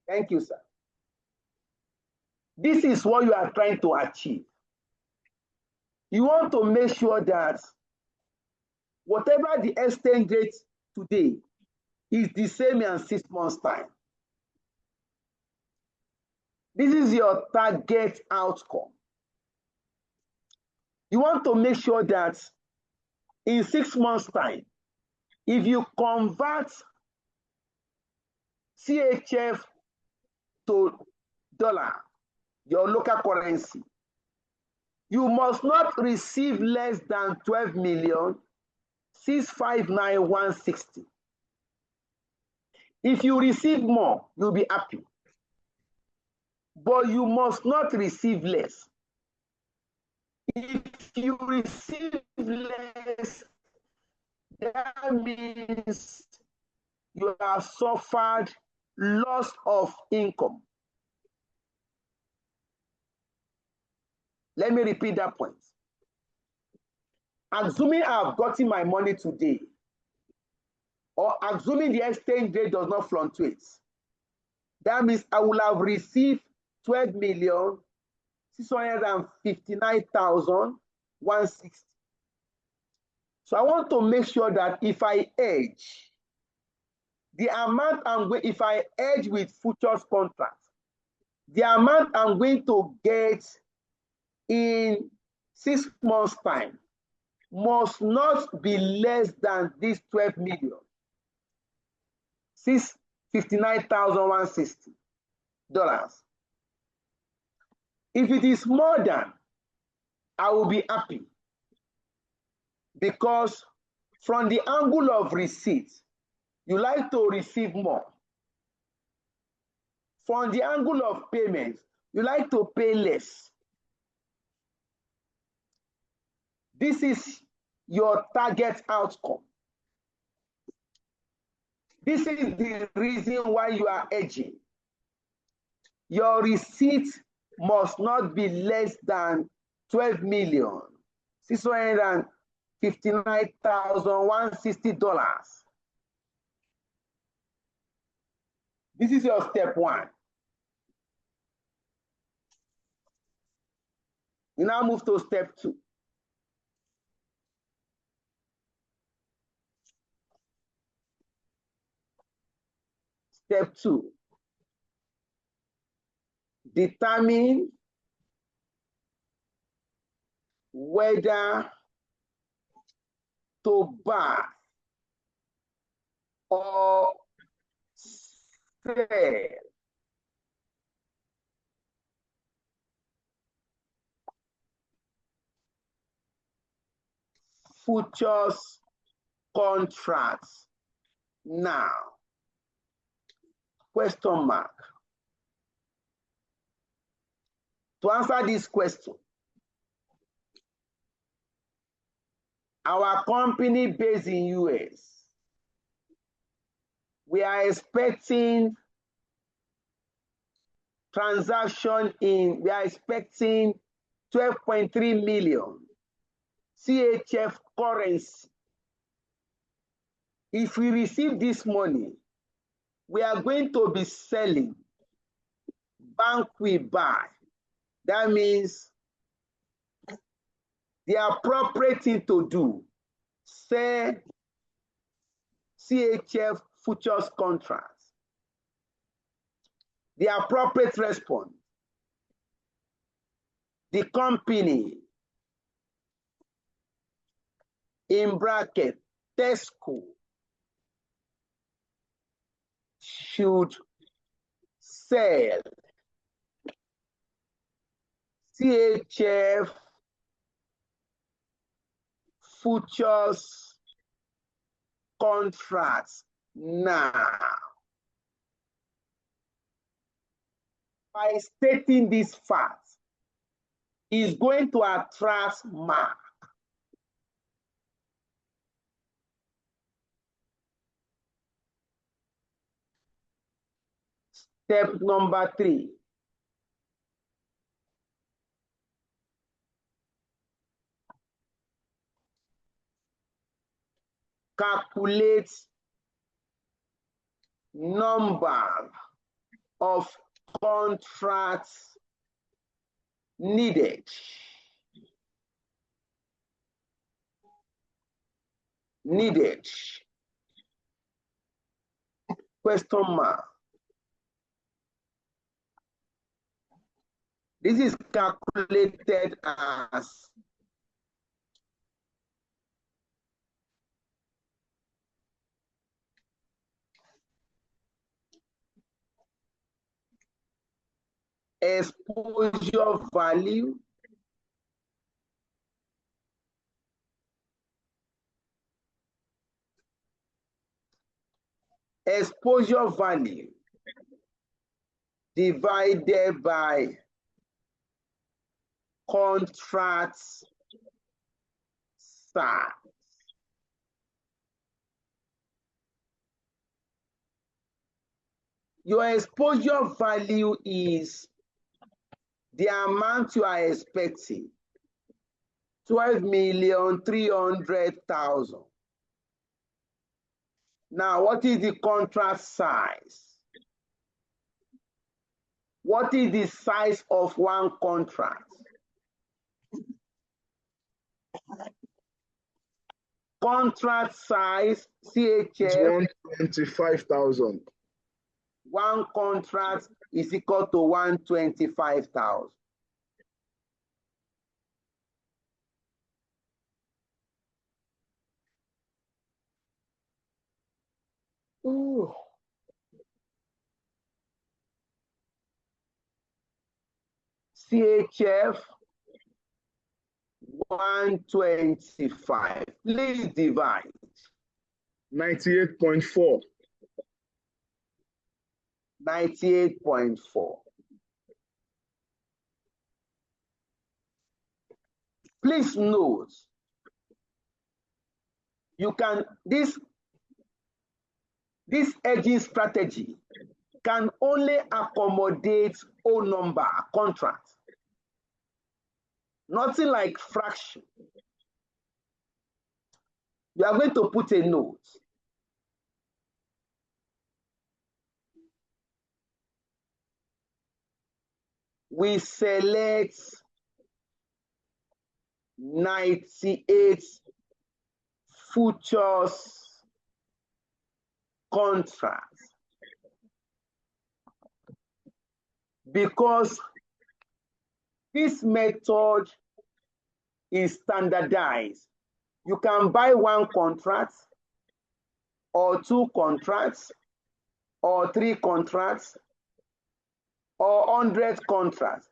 Thank you, sir. This is what you are trying to achieve. You want to make sure that whatever the exchange rate today is the same in 6 months' time. This is your target outcome. You want to make sure that in 6 months' time, if you convert CHF to dollar, your local currency, you must not receive less than 12,659,160. If you receive more, you'll be happy. But you must not receive less. If you receive less, that means you have suffered loss of income. Let me repeat that point. Assuming I've gotten my money today, or assuming the exchange rate does not fluctuate, that means I will have received 12,659,160. So I want to make sure that if I hedge, the amount if I hedge with futures contracts, the amount I'm going to get in 6 months' time must not be less than this 12,659,160 dollars. If it is more than, I will be happy, because from the angle of receipt, You like to receive more. From the angle of payment, you like to pay less. This is your target outcome. This is the reason why you are hedging. Your receipt must not be less than $12,659,160. This is your step one. We now move to step two. Step two, determine whether to buy or sell futures contracts now. Question mark. To answer this question, our company based in US, we are expecting we are expecting 12.3 million CHF currency. If we receive this money, we are going to be selling. Bank we buy. That means the appropriate thing to do, sell CHF futures contracts. The appropriate response, the company, in bracket, Tesco, should sell CHF futures contracts now. By stating this fact, is going to attract mark. Step number 3. Calculate number of contracts needed. Question mark. This is calculated as exposure value divided by contract size. Your exposure value is the amount you are expecting, 12,300,000. Now, what is the contract size? What is the size of one contract? Contract size, CHF. 125,000. One contract is equal to 125,000. Ooh. CHF 125. Please divide. 98.4. 98.4. Please note, you can, this hedging strategy can only accommodate whole number contracts. Nothing like fraction. You are going to put a note. We select 98 futures contracts because this method is standardized. You can buy one contract or two contracts or three contracts or 100 contracts,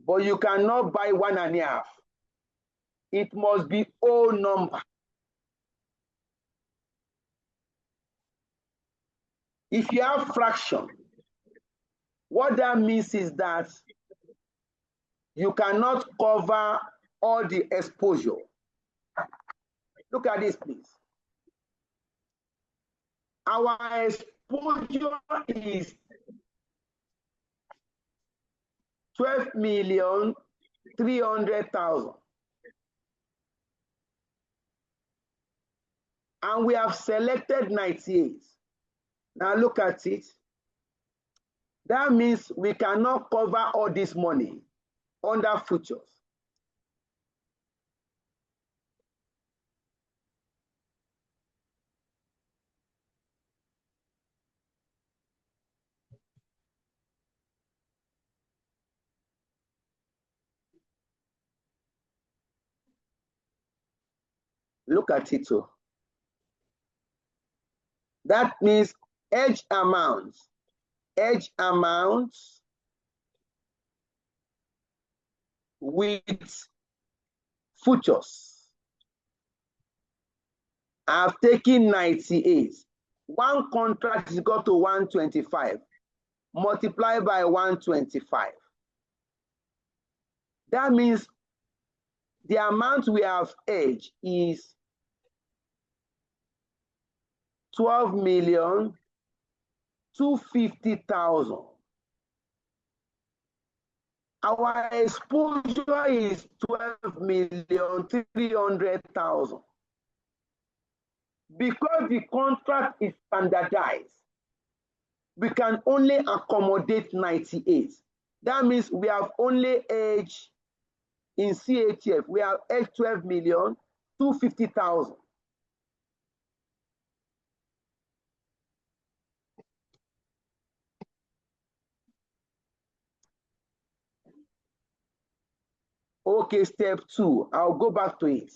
but you cannot buy 1.5. It must be whole number. If you have fraction, what that means is that you cannot cover all the exposure. Look at this, please. Our exposure is 12,300,000. And we have selected 98. Now look at it. That means we cannot cover all this money under futures. Look at it too. That means hedge amounts with futures. I've taken 98. One contract is equal to 125. Multiply by 125. That means the amount we have hedged is 12,250,000. Our exposure is 12,300,000. Because the contract is standardized, we can only accommodate 98. That means we have only hedged in CHF, we have hedged 12,250,000. Okay, step 2. I'll go back to it.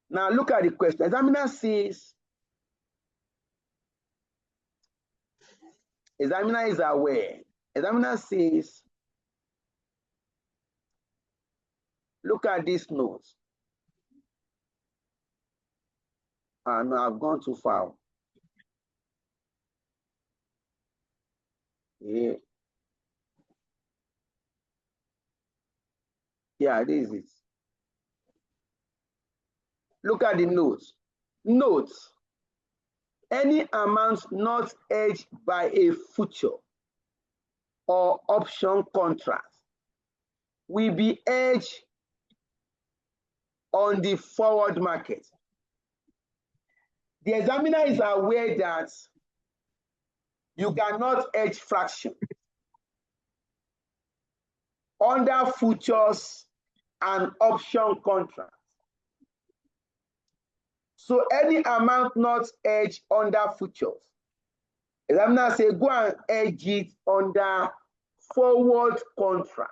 Now look at the question. Examiner says, examiner is aware. Examiner says, look at this note. No, I've gone too far. Yeah. Yeah, this is it. Look at the notes. Notes. Any amount not hedged by a future or option contract will be hedged on the forward market. The examiner is aware that you cannot hedge fraction under futures and option contracts. So any amount not hedged under futures, examiner say go and hedge it under forward contracts.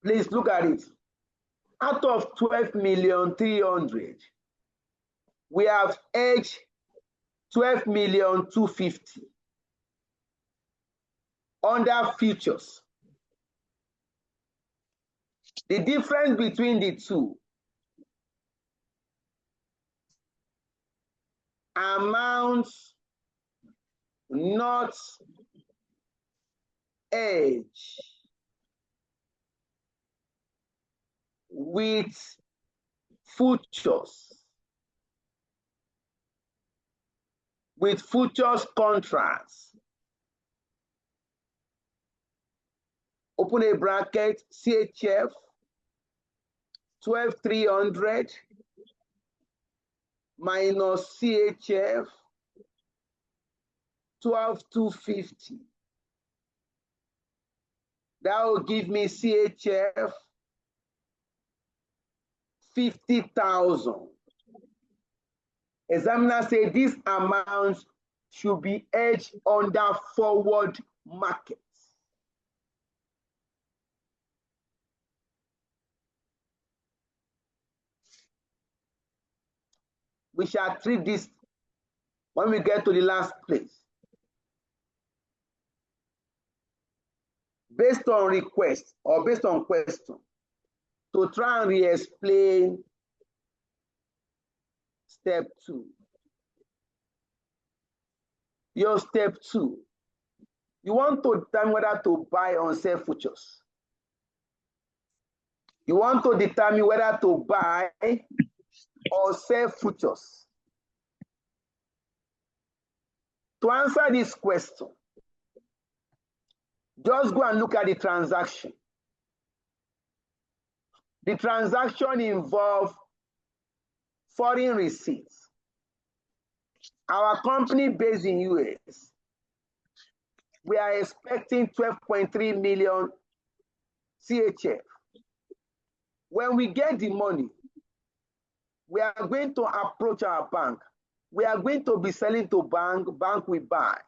Please look at it. Out of 12,300,000, we have hedged 12,250,000 under futures. The difference between the two amounts not hedged with futures, contracts. Open a bracket, CHF 12,300 minus CHF 12,250. That will give me CHF 50,000. Examiner say this amount should be hedged under forward markets. We shall treat this when we get to the last place. Based on request or based on question, to try and re-explain step 2. Your step 2, you want to determine whether to buy or sell futures. You want to determine whether to buy or sell futures. To answer this question, just go and look at the transaction. The transaction involves foreign receipts. Our company based in US, we are expecting 12.3 million CHF. When we get the money, we are going to approach our bank. We are going to be selling to bank will buy.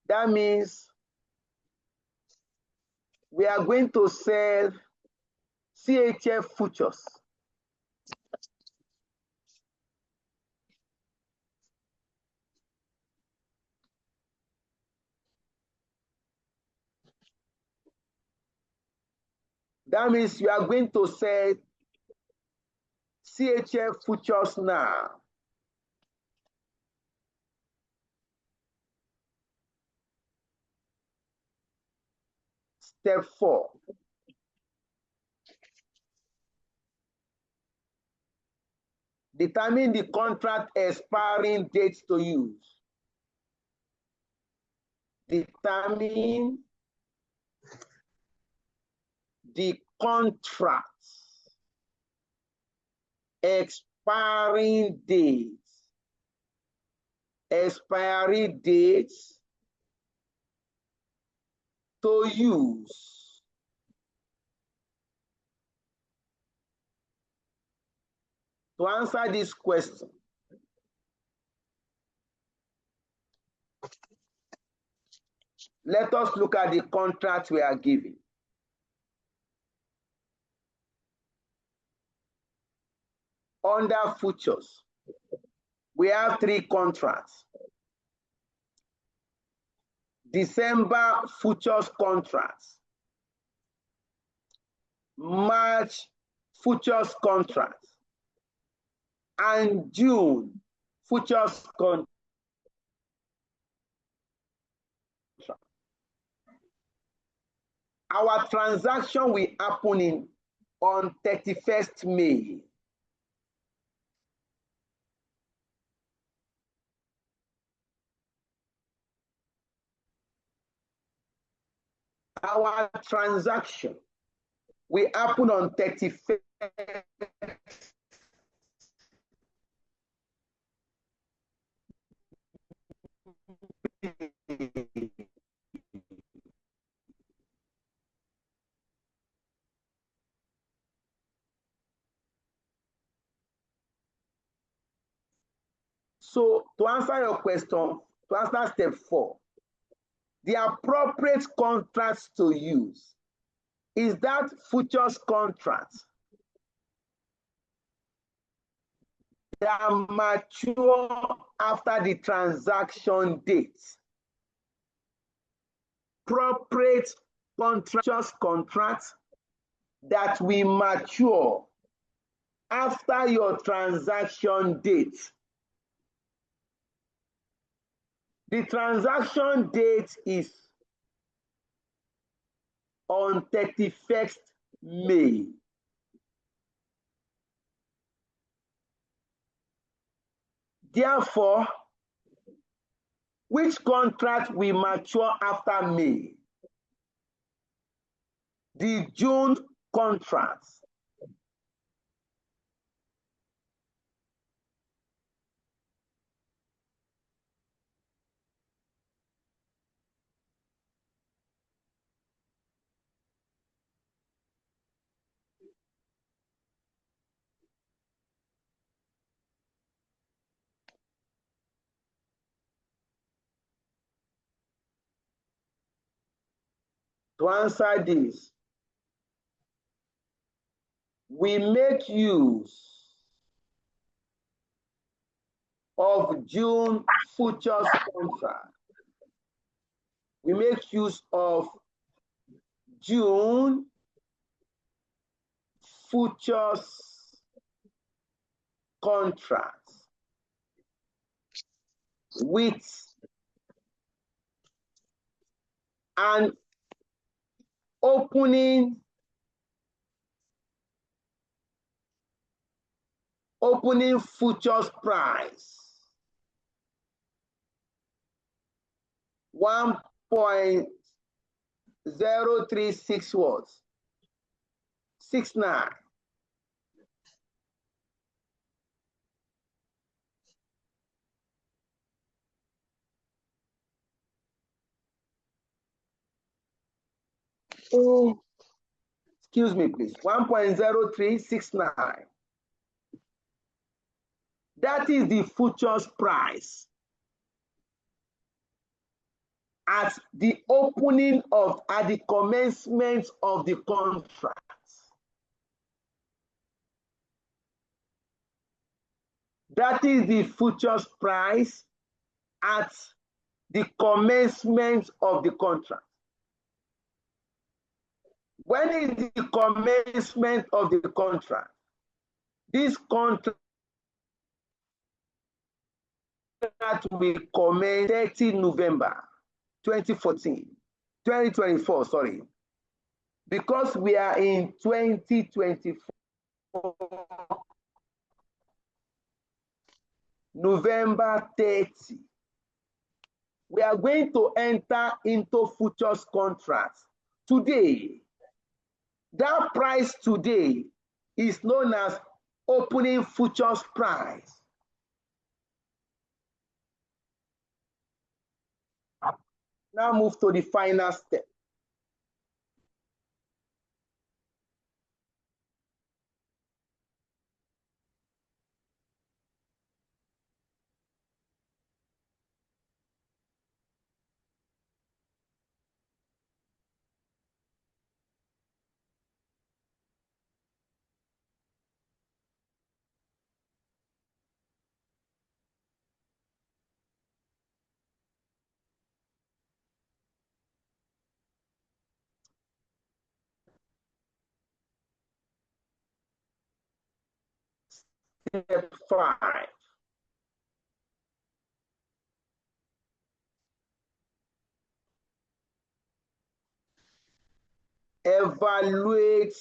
That means we are going to sell CHF futures. That means you are going to sell CHF futures now. Step 4. Determine the contract expiring dates to use. Determine the contract expiring dates. Expiry dates to use. To answer this question, let us look at the contract we are giving. Under futures, we have 3 contracts. December futures contracts, March futures contracts, and June futures contracts. Our transaction will happen on 31st May. Our transaction will happen on 31st. So to answer your question, to answer step 4, the appropriate contracts to use is that futures contract that mature after the transaction date. Corporate contracts that will mature after your transaction date. The transaction date is on 31st May. Therefore, which contract will mature after May? The June contract. To answer this, we make use of June futures contract. We make use of June futures contract with an opening futures price 1.036 watts 69. Oh, excuse me, please. 1.0369. That is the futures price at the opening of, at the commencement of the contract. That is the futures price at the commencement of the contract. When is the commencement of the contract? This contract will commence 30 November 2024, sorry. Because we are in 2024, November 30. We are going to enter into futures contracts today. That price today is known as opening futures price. Now move to the final step. Step 5. Evaluate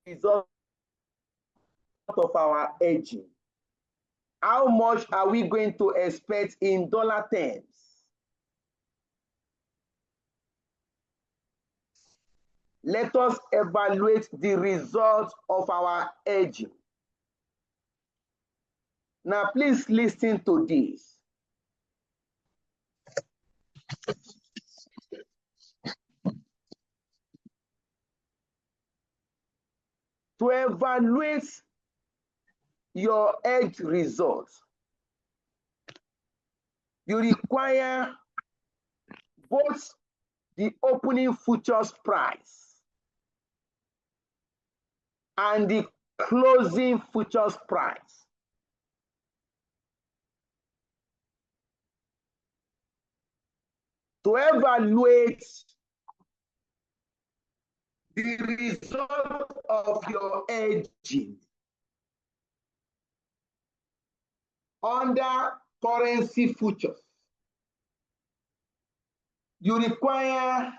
result of our hedging. How much are we going to expect in dollar terms? Let us evaluate the results of our hedging. Now, please listen to this. To evaluate your hedge results, you require both the opening futures price and the closing futures price. To evaluate the result of your hedging under currency futures, you require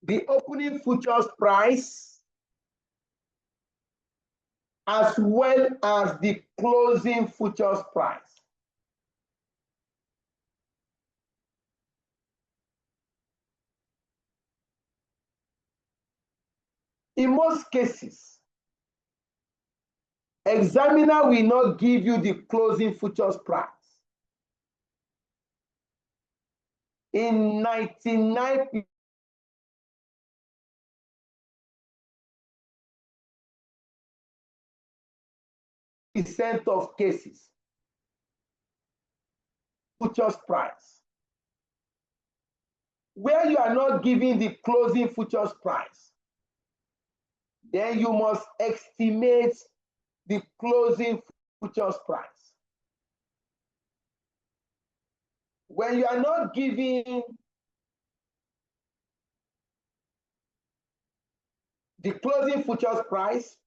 the opening futures price as well as the closing futures price. In most cases, examiner will not give you the closing futures price. In 99% of cases, futures price. Where you are not giving the closing futures price, then you must estimate the closing futures price. When you are not giving the closing futures price,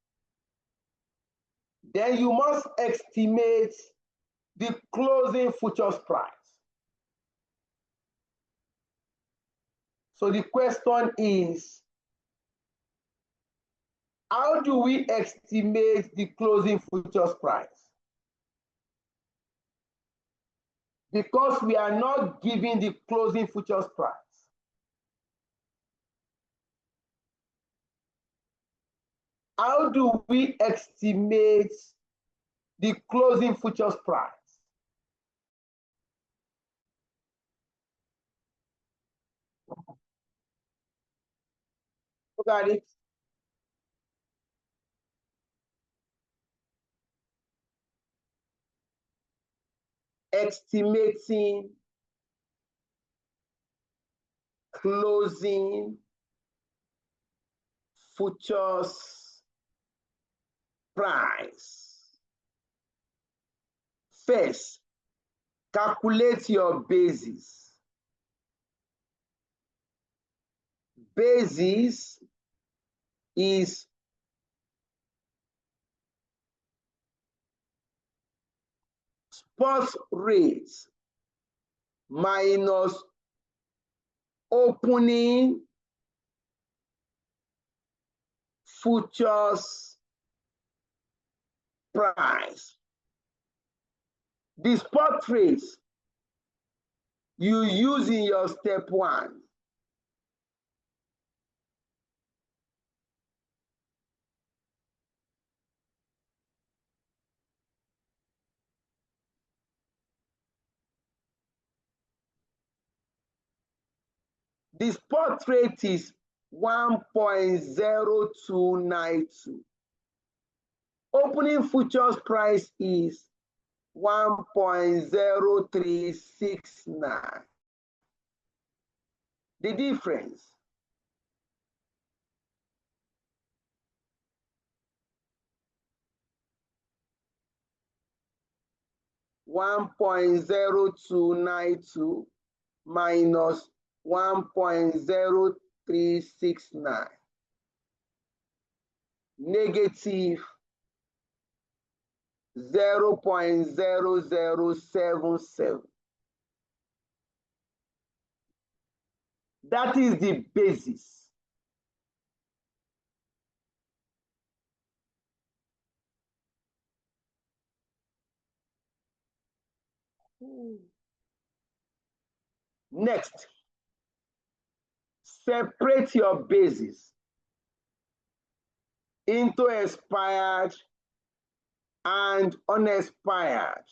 then you must estimate the closing futures price. So the question is, how do we estimate the closing futures price? Because we are not giving the closing futures price, how do we estimate the closing futures price? Look at it. Estimating closing futures price. First, calculate your basis. Basis is spot rates minus opening futures price. The spot rates you use in your step one. The spot rate is 1.0292. Opening futures price is 1.0369. The difference, $1.0292 minus 1.0369, negative 0.0077. That is the basis. Next, separate your basis into expired and unexpired.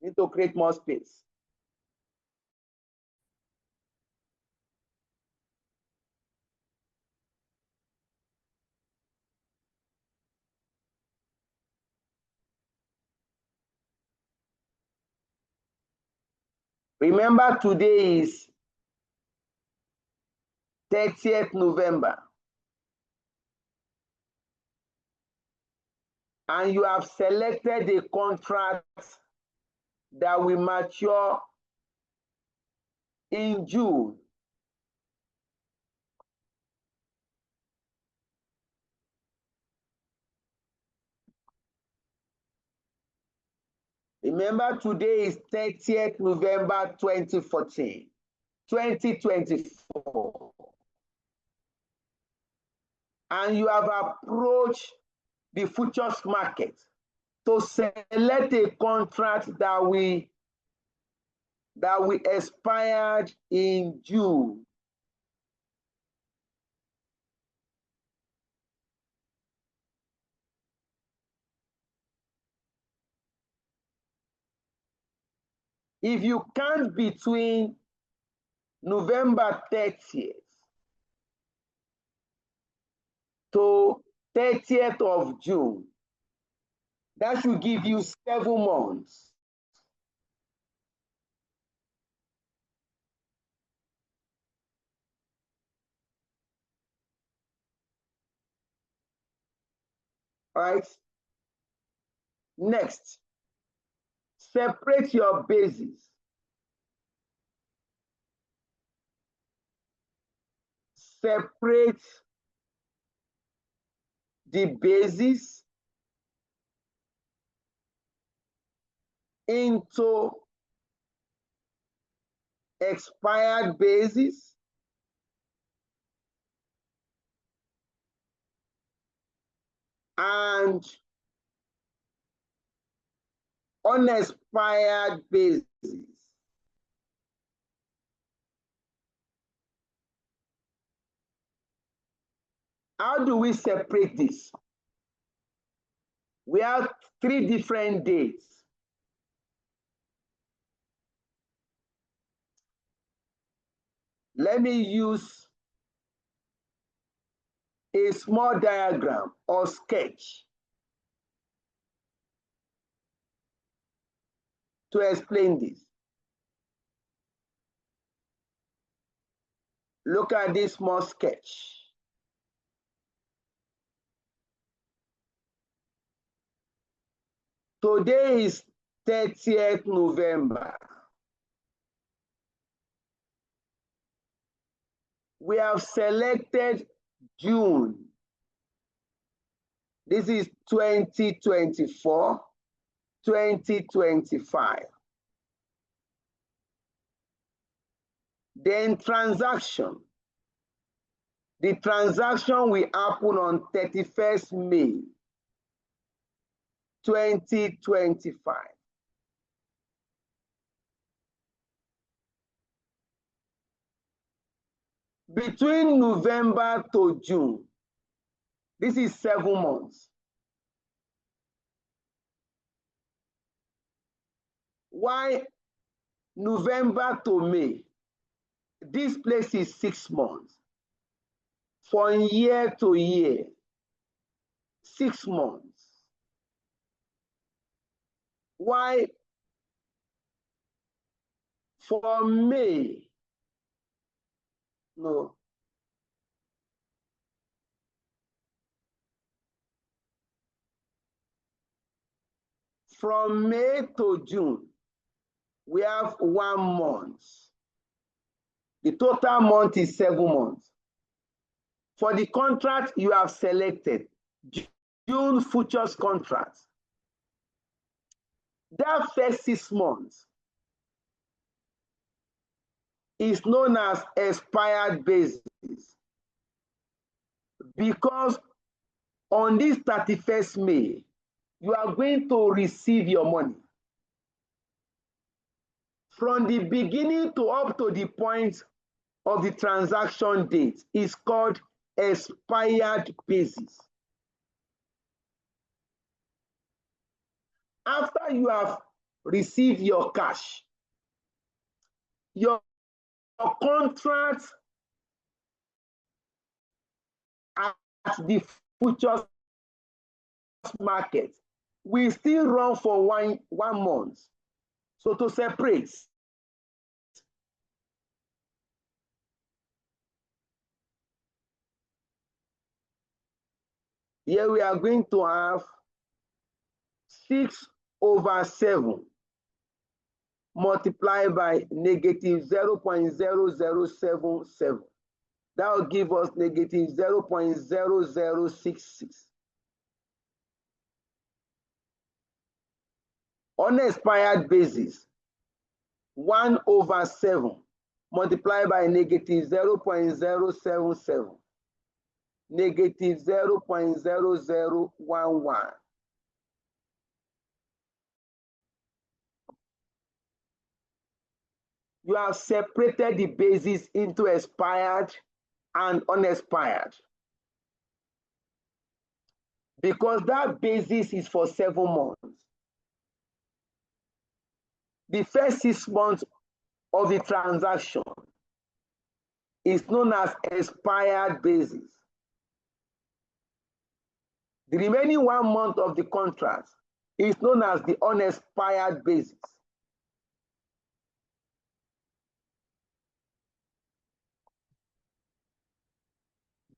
Need to create more space. Remember, today is 30th November. And you have selected a contract that will mature in June. Remember, today is 30th November 2024. And you have approached the futures market to select a contract that will expired in June. If you count between November 30th to 30th of June, that should give you 7 months. Right? Next, separate your bases. Separate the bases into expired bases and unexpired bases. How do we separate this? We have 3 different dates. Let me use a small diagram or sketch to explain this. Look at this small sketch. Today is 30th November. We have selected June. This is 2024, 2025. Then transaction. The transaction will happen on 31st May, 2025. Between November to June, this is 7 months. Why November to May? This place is 6 months. From year to year, 6 months. Why from May? No. From May to June, we have 1 month. The total month is 7 months. For the contract you have selected, June futures contract, that first 6 months is known as expired basis, because on this 31st May, you are going to receive your money. From the beginning to up to the point of the transaction date is called expired basis. After you have receive your cash. Your contract at the futures market will still run for one month. So to separate, here we are going to have 6/7 multiplied by negative 0.0077. That will give us negative 0.0066. Unexpired basis, 1/7 multiplied by negative 0.077, negative 0.0011. You have separated the basis into expired and unexpired. Because that basis is for 7 months. The first 6 months of the transaction is known as expired basis. The remaining 1 month of the contract is known as the unexpired basis.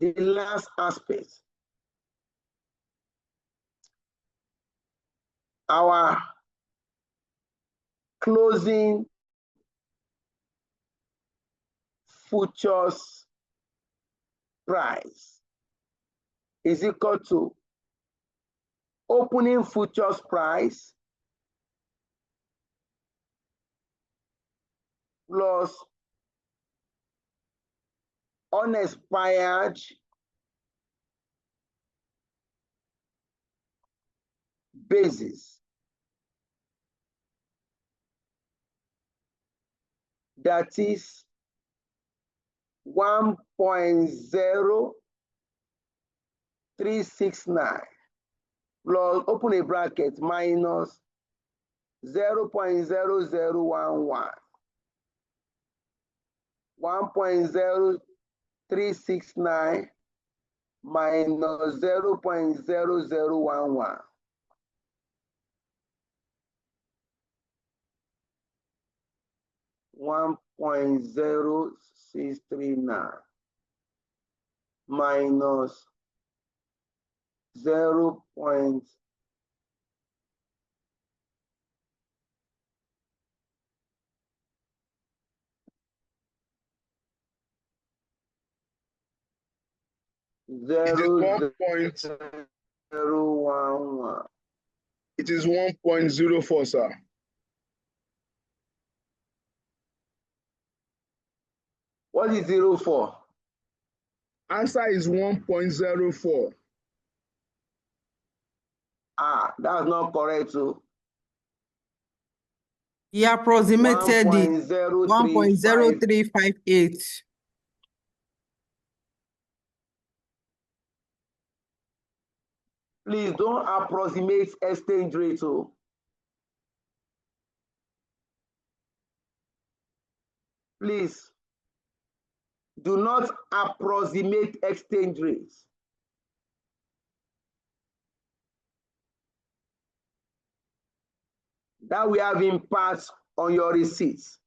The last aspect, our closing futures price is equal to opening futures price plus unexpired basis. That is 1.0369 plus, open a bracket, minus 0.0011. 1.0369 minus 0.0011. 1.0639 minus 0. 0.011. It is 1.04, sir. What is 0.4? Answer is 1.04. That's not correct. So He approximated it 1.0358. 1.0358. Please don't approximate exchange rate. So please do not approximate exchange rates. That will have impact on your receipts.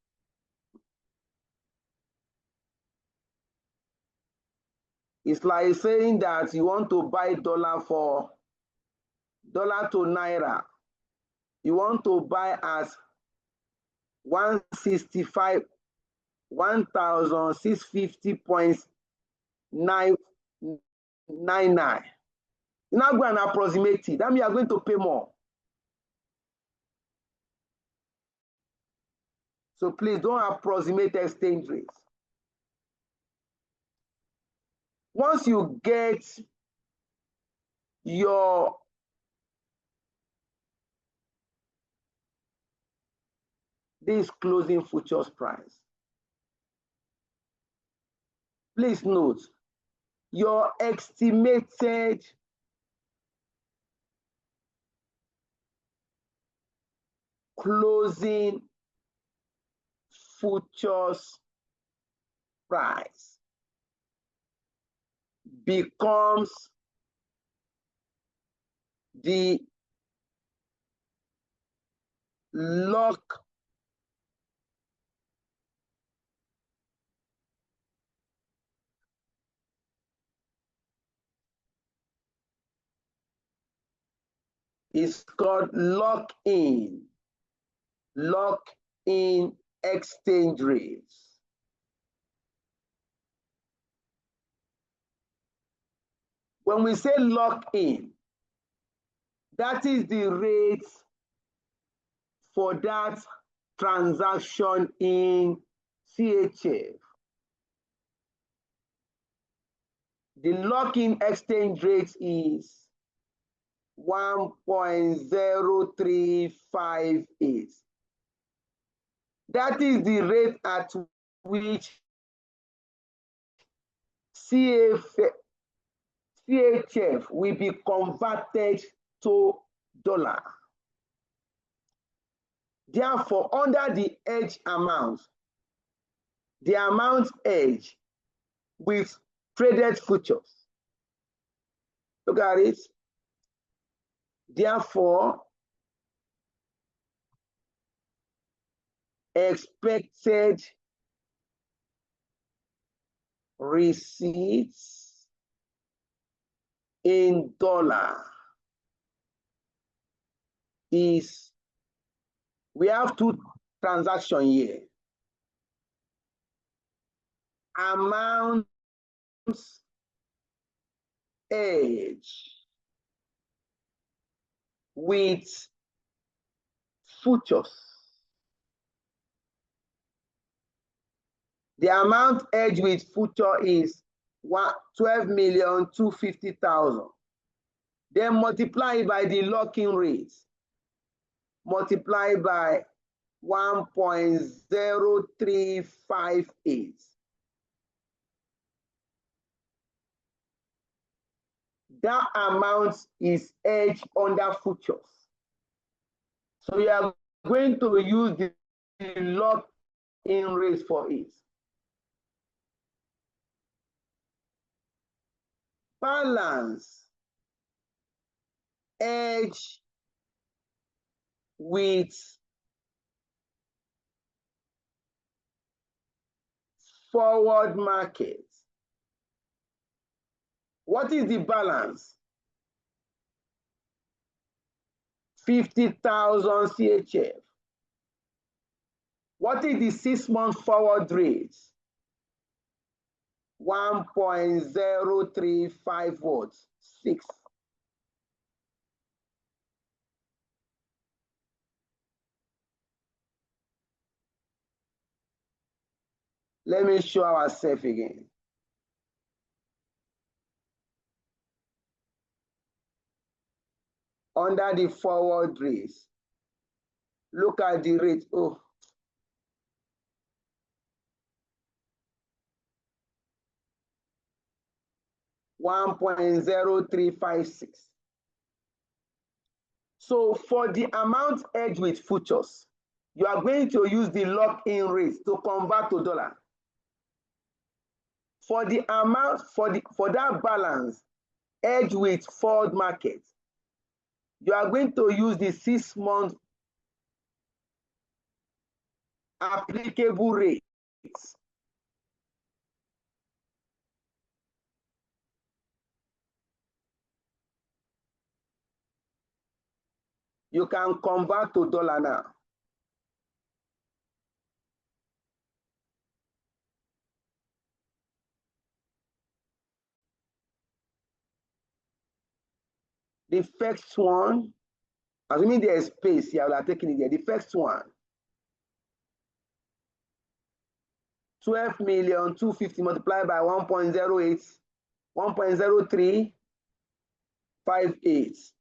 It's like saying that you want to buy dollar to naira. You want to buy at 165, 1,650.999. You're not going to approximate it. That means you are going to pay more. So please don't approximate exchange rates. Once you get your this closing futures price, please note your estimated closing futures price becomes the lock is called lock-in exchange rates. When we say lock-in, that is the rate for that transaction in CHF. The lock-in exchange rate is 1.0358. That is the rate at which CHF will be converted to dollar. Therefore, under the hedge amount, the amount hedged with traded futures. Look at it. Therefore, expected receipts in dollar is, we have two transactions here. Amounts hedged with futures. The amount hedged with future is 12,250,000. Then multiply by the lock-in rate. Multiply by 1.0358. That amount is hedged under futures. So we are going to use the lock-in rate for it. Balance hedge with forward market. What is the balance? 50,000 CHF. What is the 6-month forward rate? 1.035 volts, 6. Let me show ourselves again. Under the forward rate, look at the rate. Oh, $1.0356. So for the amount hedged with futures, you are going to use the lock-in rate to convert to dollar. For the amount, for that balance hedged with forward market, you are going to use the 6-month applicable rates. You can convert to dollar now. The first one, assuming there is space here, I will have taken it there. The first one, 12,250,000 multiplied by 1.08, 1.0358.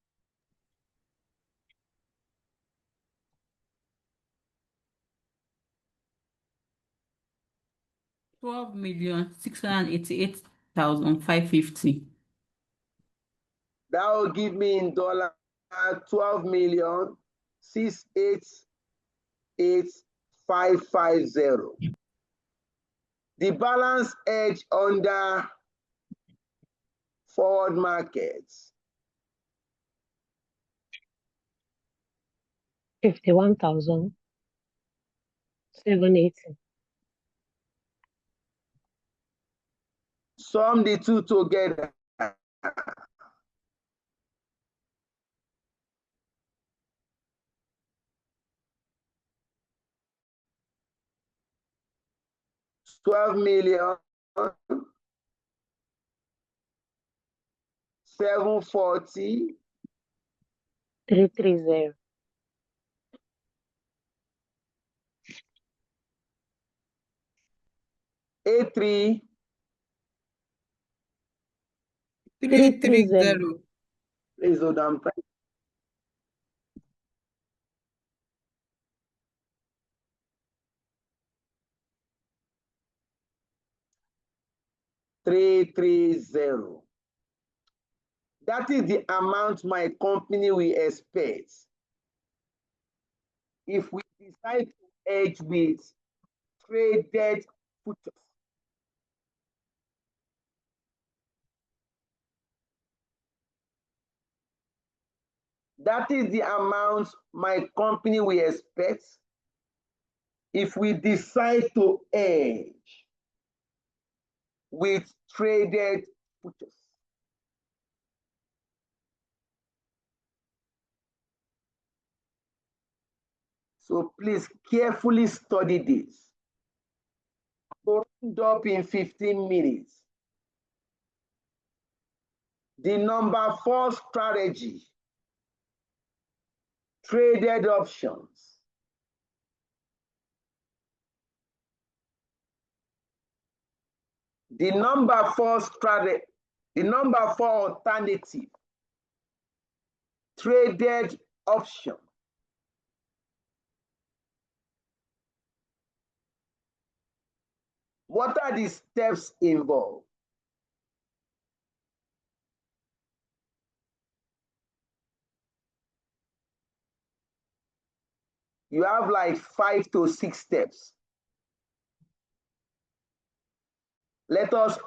$12,688,550. That will give me in dollar 12,688,550. 8550. The balance edge under forward markets 51,780. Sum the two together. $12,740,000. 330. 83. 330. Please hold on. 330. That is the amount my company will expect if we decide to hedge with traded futures. That is the amount my company will expect if we decide to hedge with traded futures. So please carefully study this. To round up in 15 minutes. The number 4 strategy, traded options. The number 4 strategy, the number 4 alternative, traded option. What are the steps involved? You have like 5 to 6 steps. Let us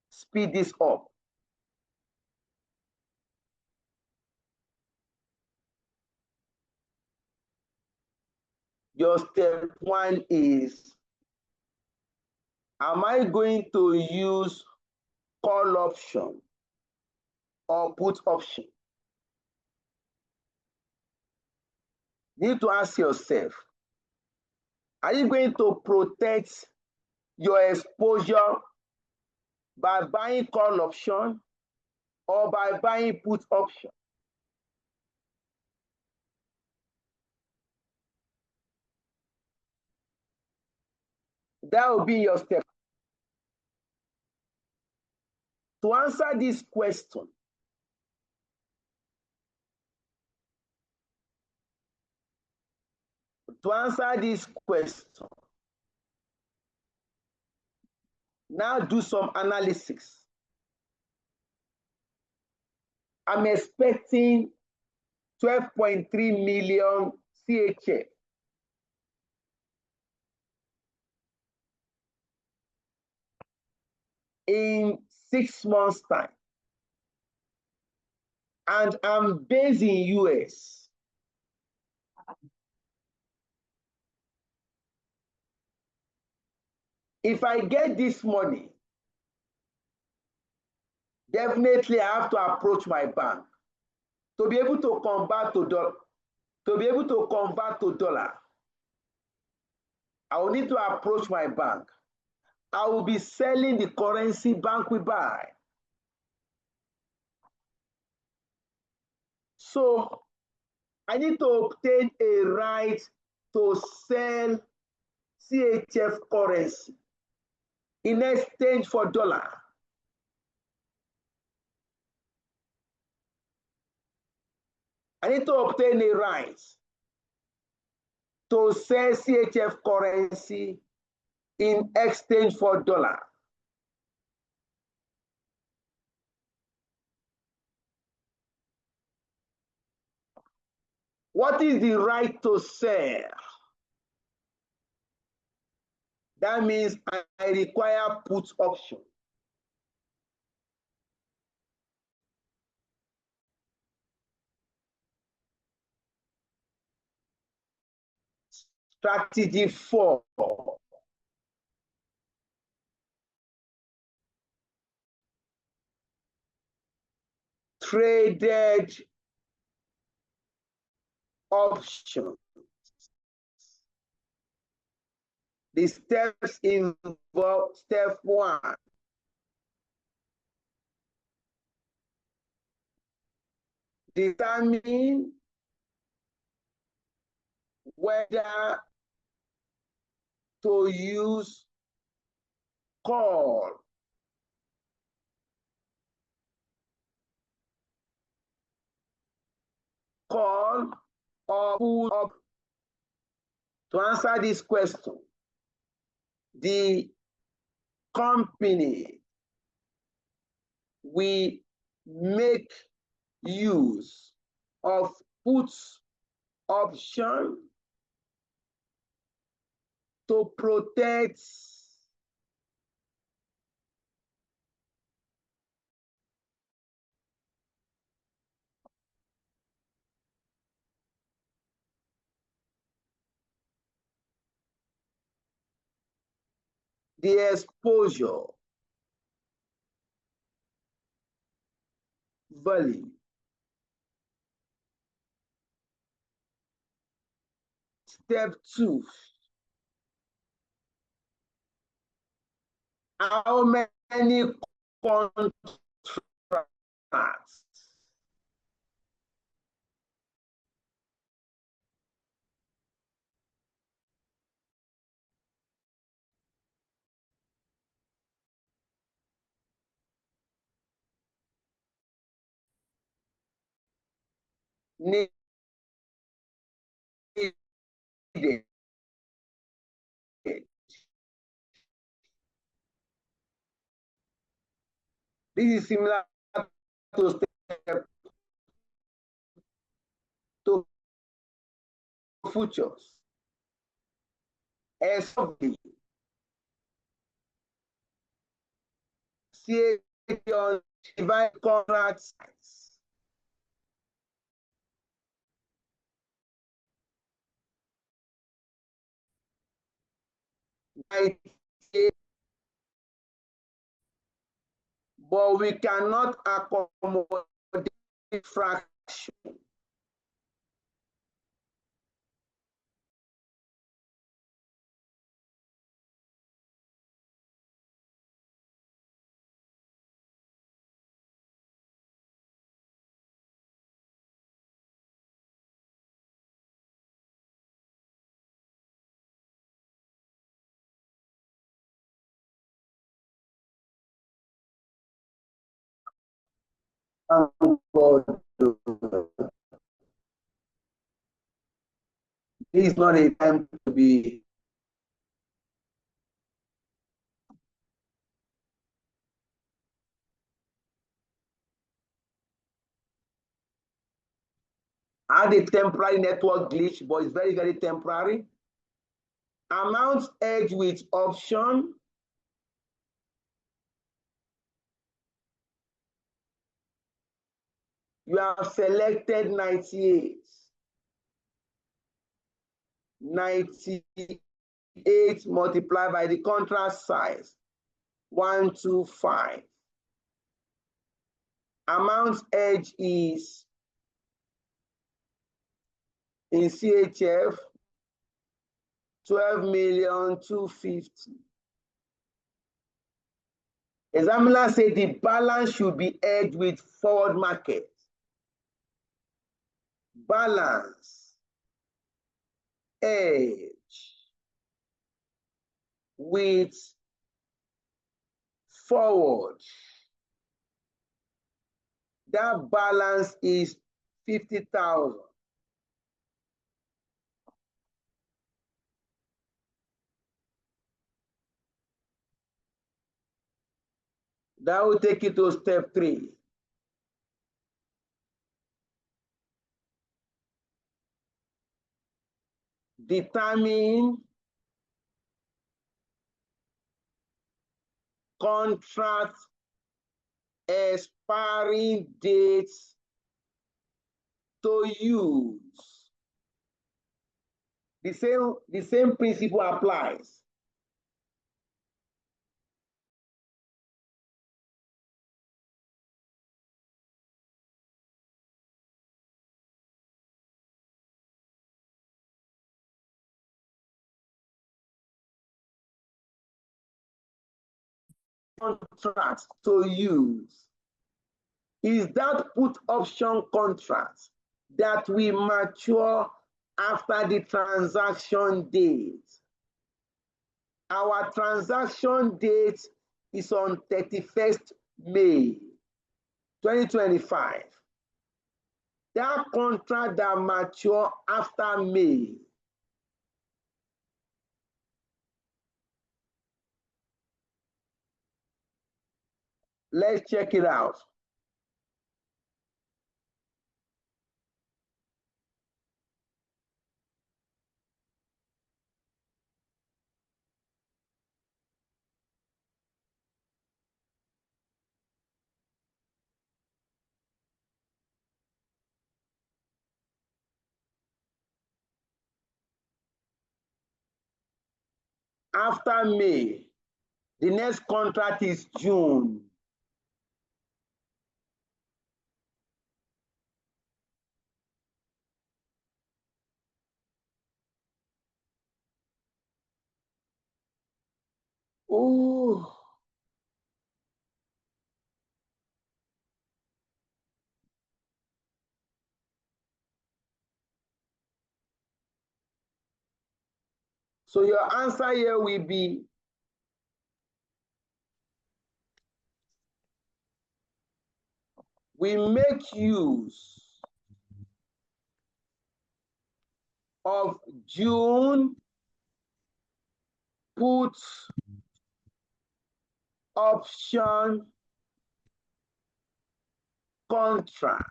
speed this up. Your step 1 is, am I going to use call option or put option? You need to ask yourself, are you going to protect your exposure by buying call option or by buying put option? That will be your step. To answer this question, now do some analysis. I'm expecting 12.3 million CHF. In 6 months' time. And I'm based in US. If I get this money, definitely I have to approach my bank to be able to convert to dollar. I will need to approach my bank. I will be selling the currency bank will buy. So I need to obtain a right to sell CHF currency in exchange for dollar. I need to obtain a right to sell CHF currency in exchange for dollar. What is the right to sell? That means I require put option. Strategy 4. Traded option. The steps involve step 1. Determine whether to use call, or pull up. To answer this question, the company will make use of put option to protect the exposure value. Step 2. How many contracts needed? This is similar to step to futures. SFM, CAN divide contract size. But we cannot accommodate fraction. This is not a time to be had a temporary network glitch, but it's very, very temporary. Amount edge with option. You have selected 98. 98 multiplied by the contract size, 125. Amount edge is in CHF 12,250,000. Examiner said the balance should be edged with forward market. Balance edge with forward. That balance is 50,000. That will take you to step 3. determine contract expiring dates to use. The same principle applies. Contract to use is that put option contract that will mature after the transaction date. Our transaction date is on 31st May 2025. That contract that mature after May let's check it out. After May, the next contract is June. Oh. So your answer here will be we make use of June put option contract.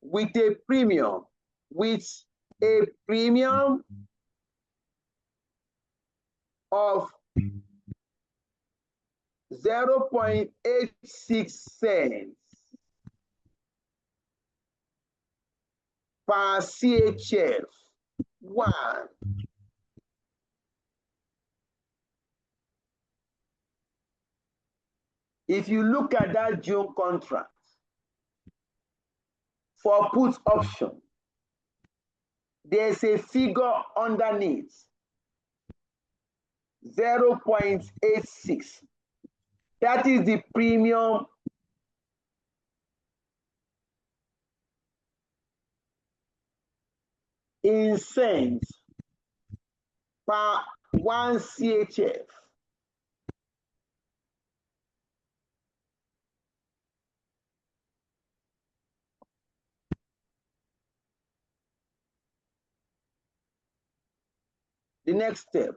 With a premium of 0.86 cents per CHF 1. If you look at that June contract for put option, there's a figure underneath 0.86. That is the premium in cents per 1 CHF. The next step.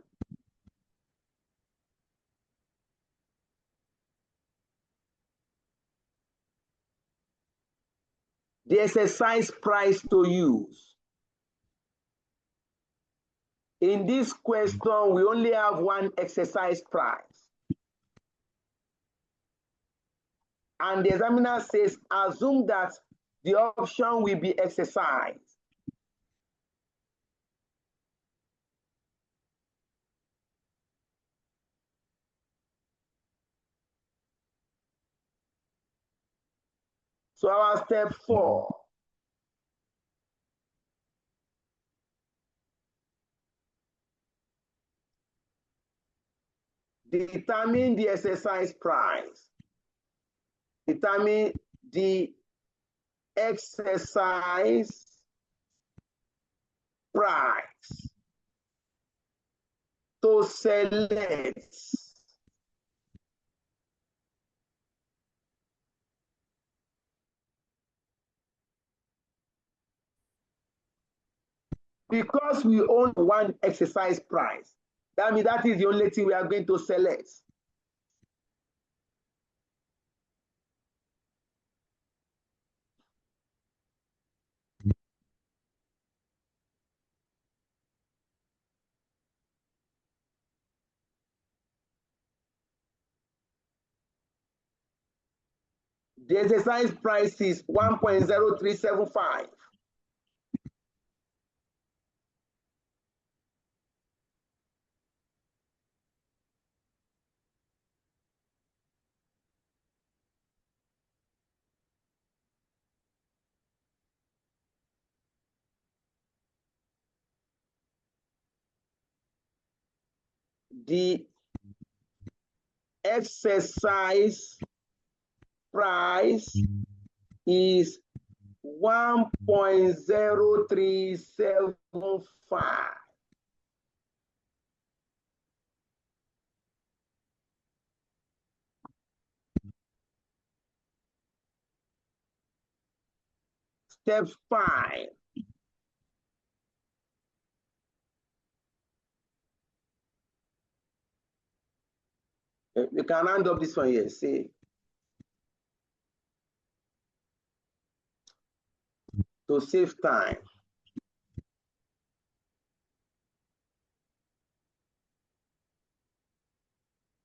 The exercise price to use. In this question, we only have one exercise price. And the examiner says, assume that the option will be exercised. So our step 4. Determine the exercise price. Determine the exercise price to select because we own one exercise price. That means that is the only thing we are going to select. The exercise price is 1.0375. The exercise price is 1.0375. Step 5. You can round up this one here. See, to save time.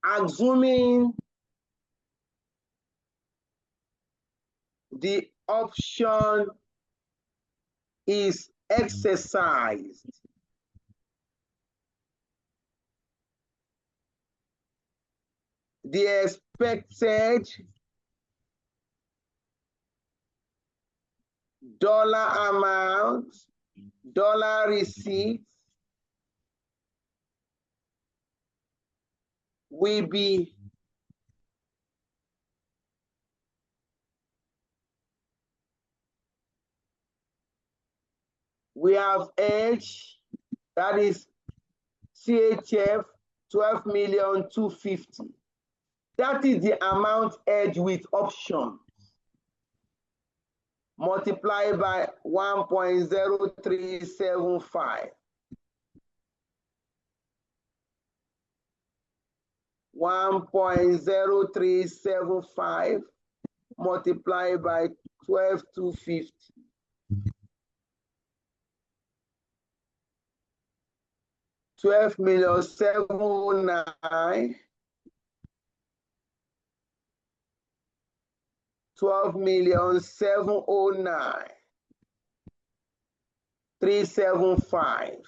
Assuming the option is exercised, the expected dollar amount, dollar receipt will be we have edge, that is CHF 12,250,000. That is the amount edged with option multiplied by 1.0375. 1.0375 multiplied by 12,250. 12,709. 12,709,375.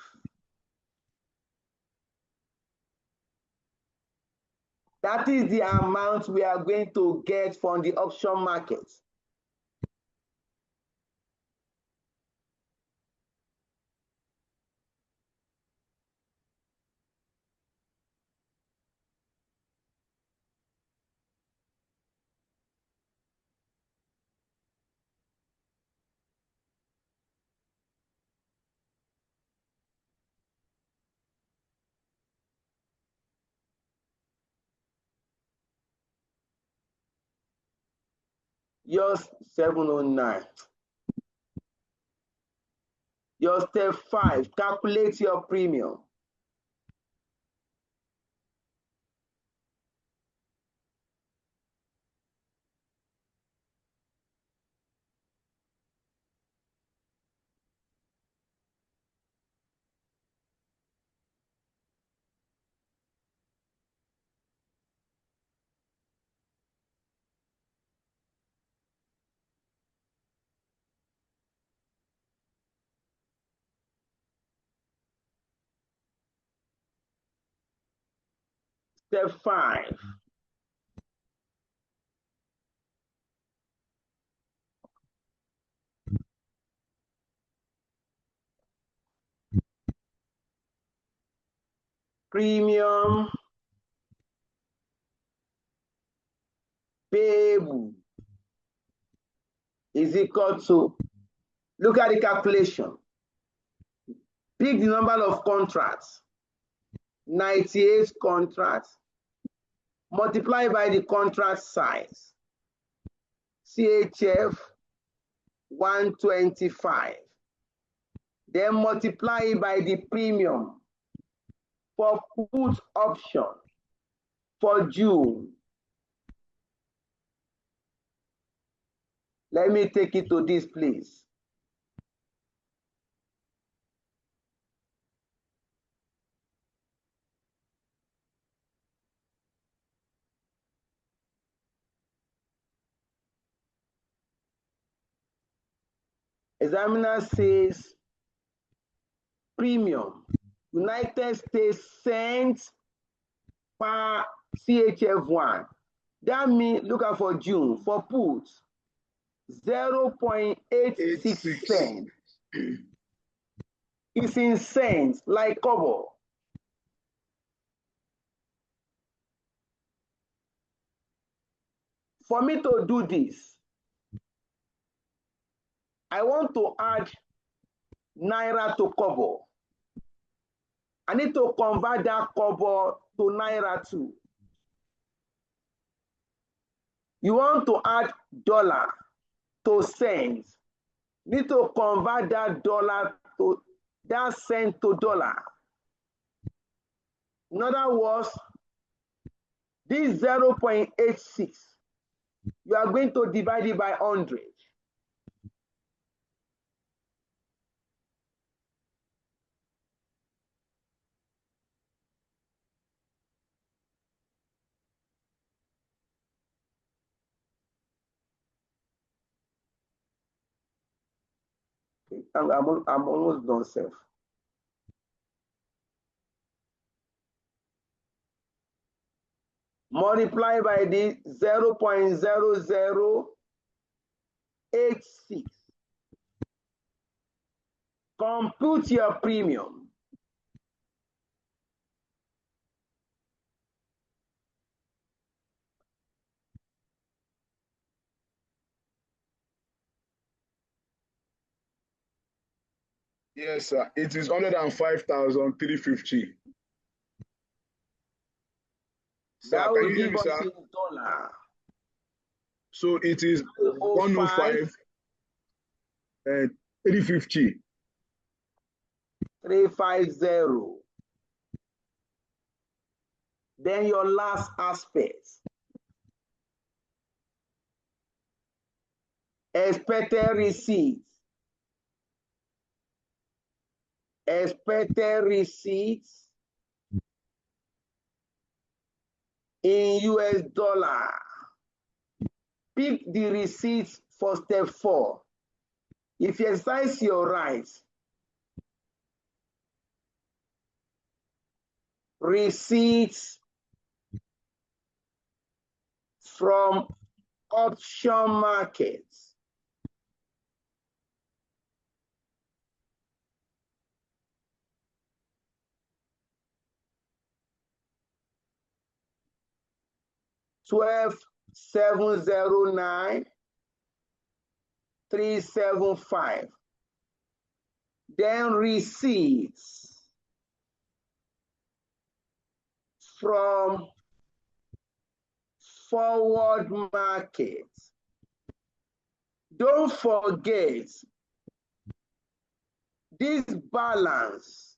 That is the amount we are going to get from the option market. Your 709. Your step 5, calculate your premium. Step 5. Premium payable is equal to, look at the calculation. Pick the number of contracts, 98 contracts, multiply by the contract size, CHF 125. Then multiply by the premium for put option for June. Let me take it to this place. Examiner says premium, United States cents per CHF1. That means, look at for June, for puts, 0.86 cents. It's in cents, like kobo. For me to do this, I want to add naira to kobo. I need to convert that kobo to naira too. You want to add dollar to cents. Need to convert that dollar to that cent to dollar. In other words, this 0.86, you are going to divide it by 100. I'm almost done, self. Multiply by the 0.0086. Compute your premium. Yes, sir. It is 105,350. That will Can you hear give me, us sir? in dollar. So it is 105 and 350. 350. Then your last aspect. Expected receipts. Expected receipts in US dollar. Pick the receipts for step 4. If you exercise your rights, receipts from option markets. $12,709,375. Then receipts from forward markets. Don't forget this balance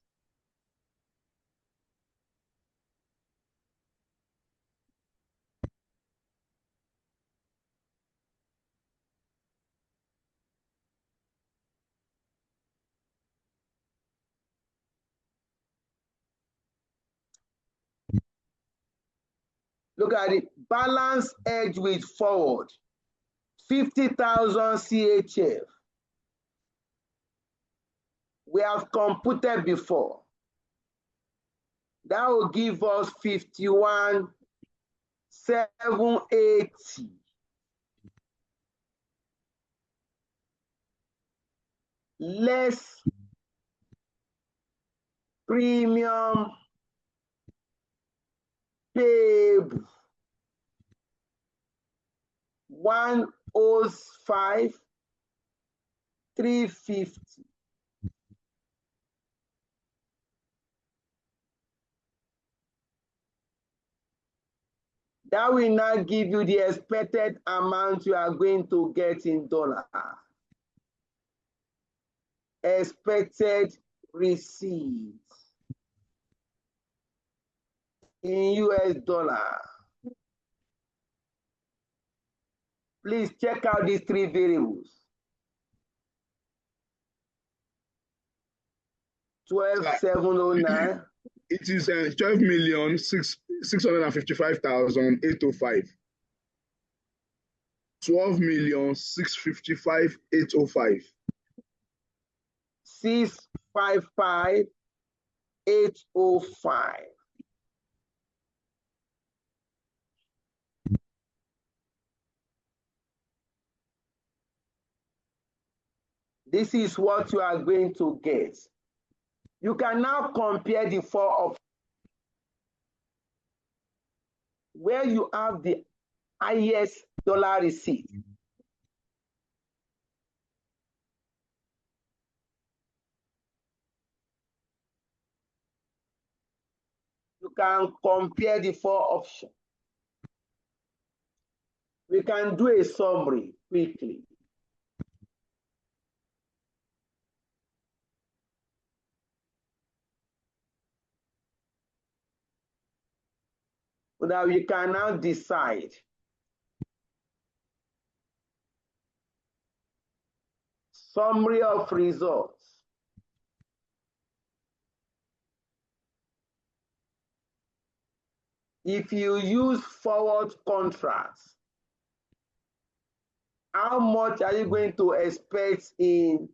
look at it, balance edge with forward, 50,000 CHF. We have computed before. That will give us 51,780. Less premium payable, 105,350. That will now give you the expected amount you are going to get in dollar. Expected receipts in US dollar. Please check out these 3 variables. 12,709. It is 12,655,805. 12,655,805. 655,805. This is what you are going to get. You can now compare the four of where you have the highest dollar receipt. You can compare the four options. We can do a summary quickly. So that we can now decide. Summary of results. If you use forward contracts, how much are you going to expect in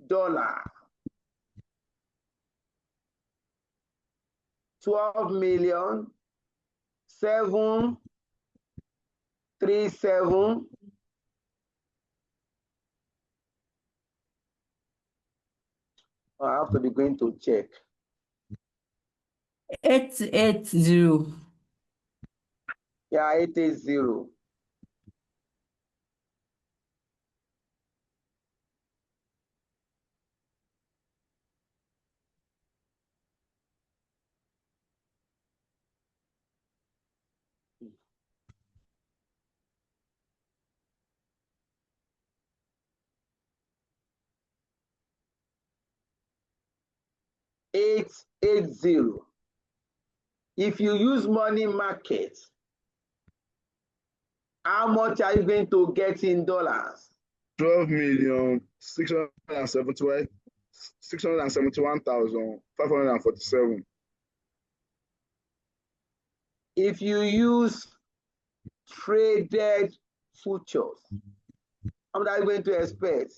dollar? 12,737,000. I have to be going to check. 880. Yeah, 880. If you use money market, how much are you going to get in dollars? 12,671,547. If you use traded futures, how much are you going to expect?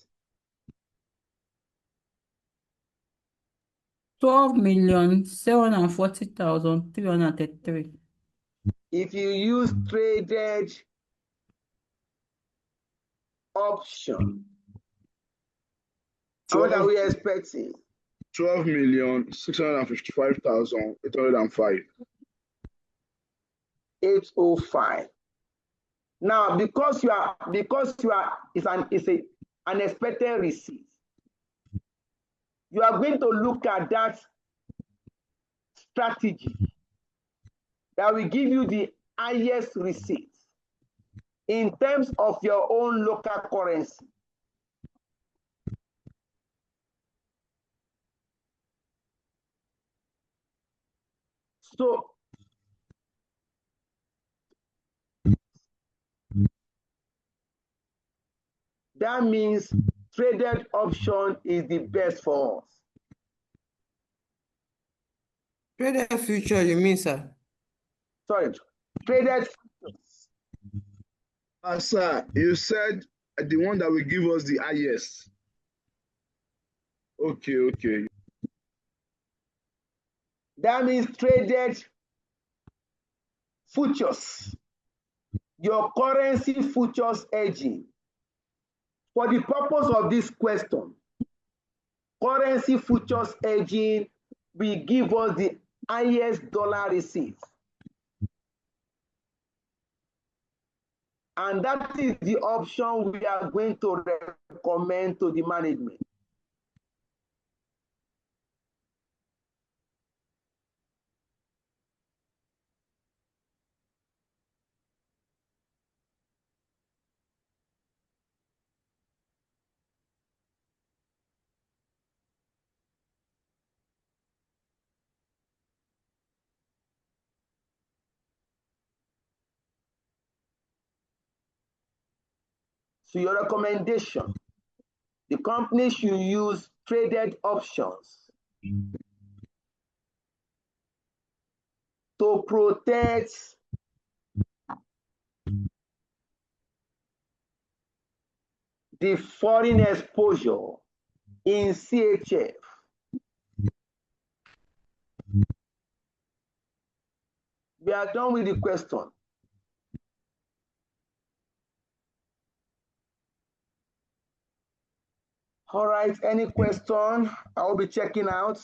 12,740,333. If you use traded option, how much are we expecting? 12,655,805. 805. Now, because it's an unexpected receipt, you are going to look at that strategy that will give you the highest receipt in terms of your own local currency. So that means traded option is the best for us. Traded future, you mean, sir? Sorry, traded futures. Sir, you said the one that will give us the highest. Okay. That means traded futures. Your currency futures hedging. For the purpose of this question, currency futures hedging will give us the highest dollar receipt. And that is the option we are going to recommend to the management. So your recommendation, the company should use traded options to protect the foreign exposure in CHF. We are done with the question. All right, any question? I will be checking out.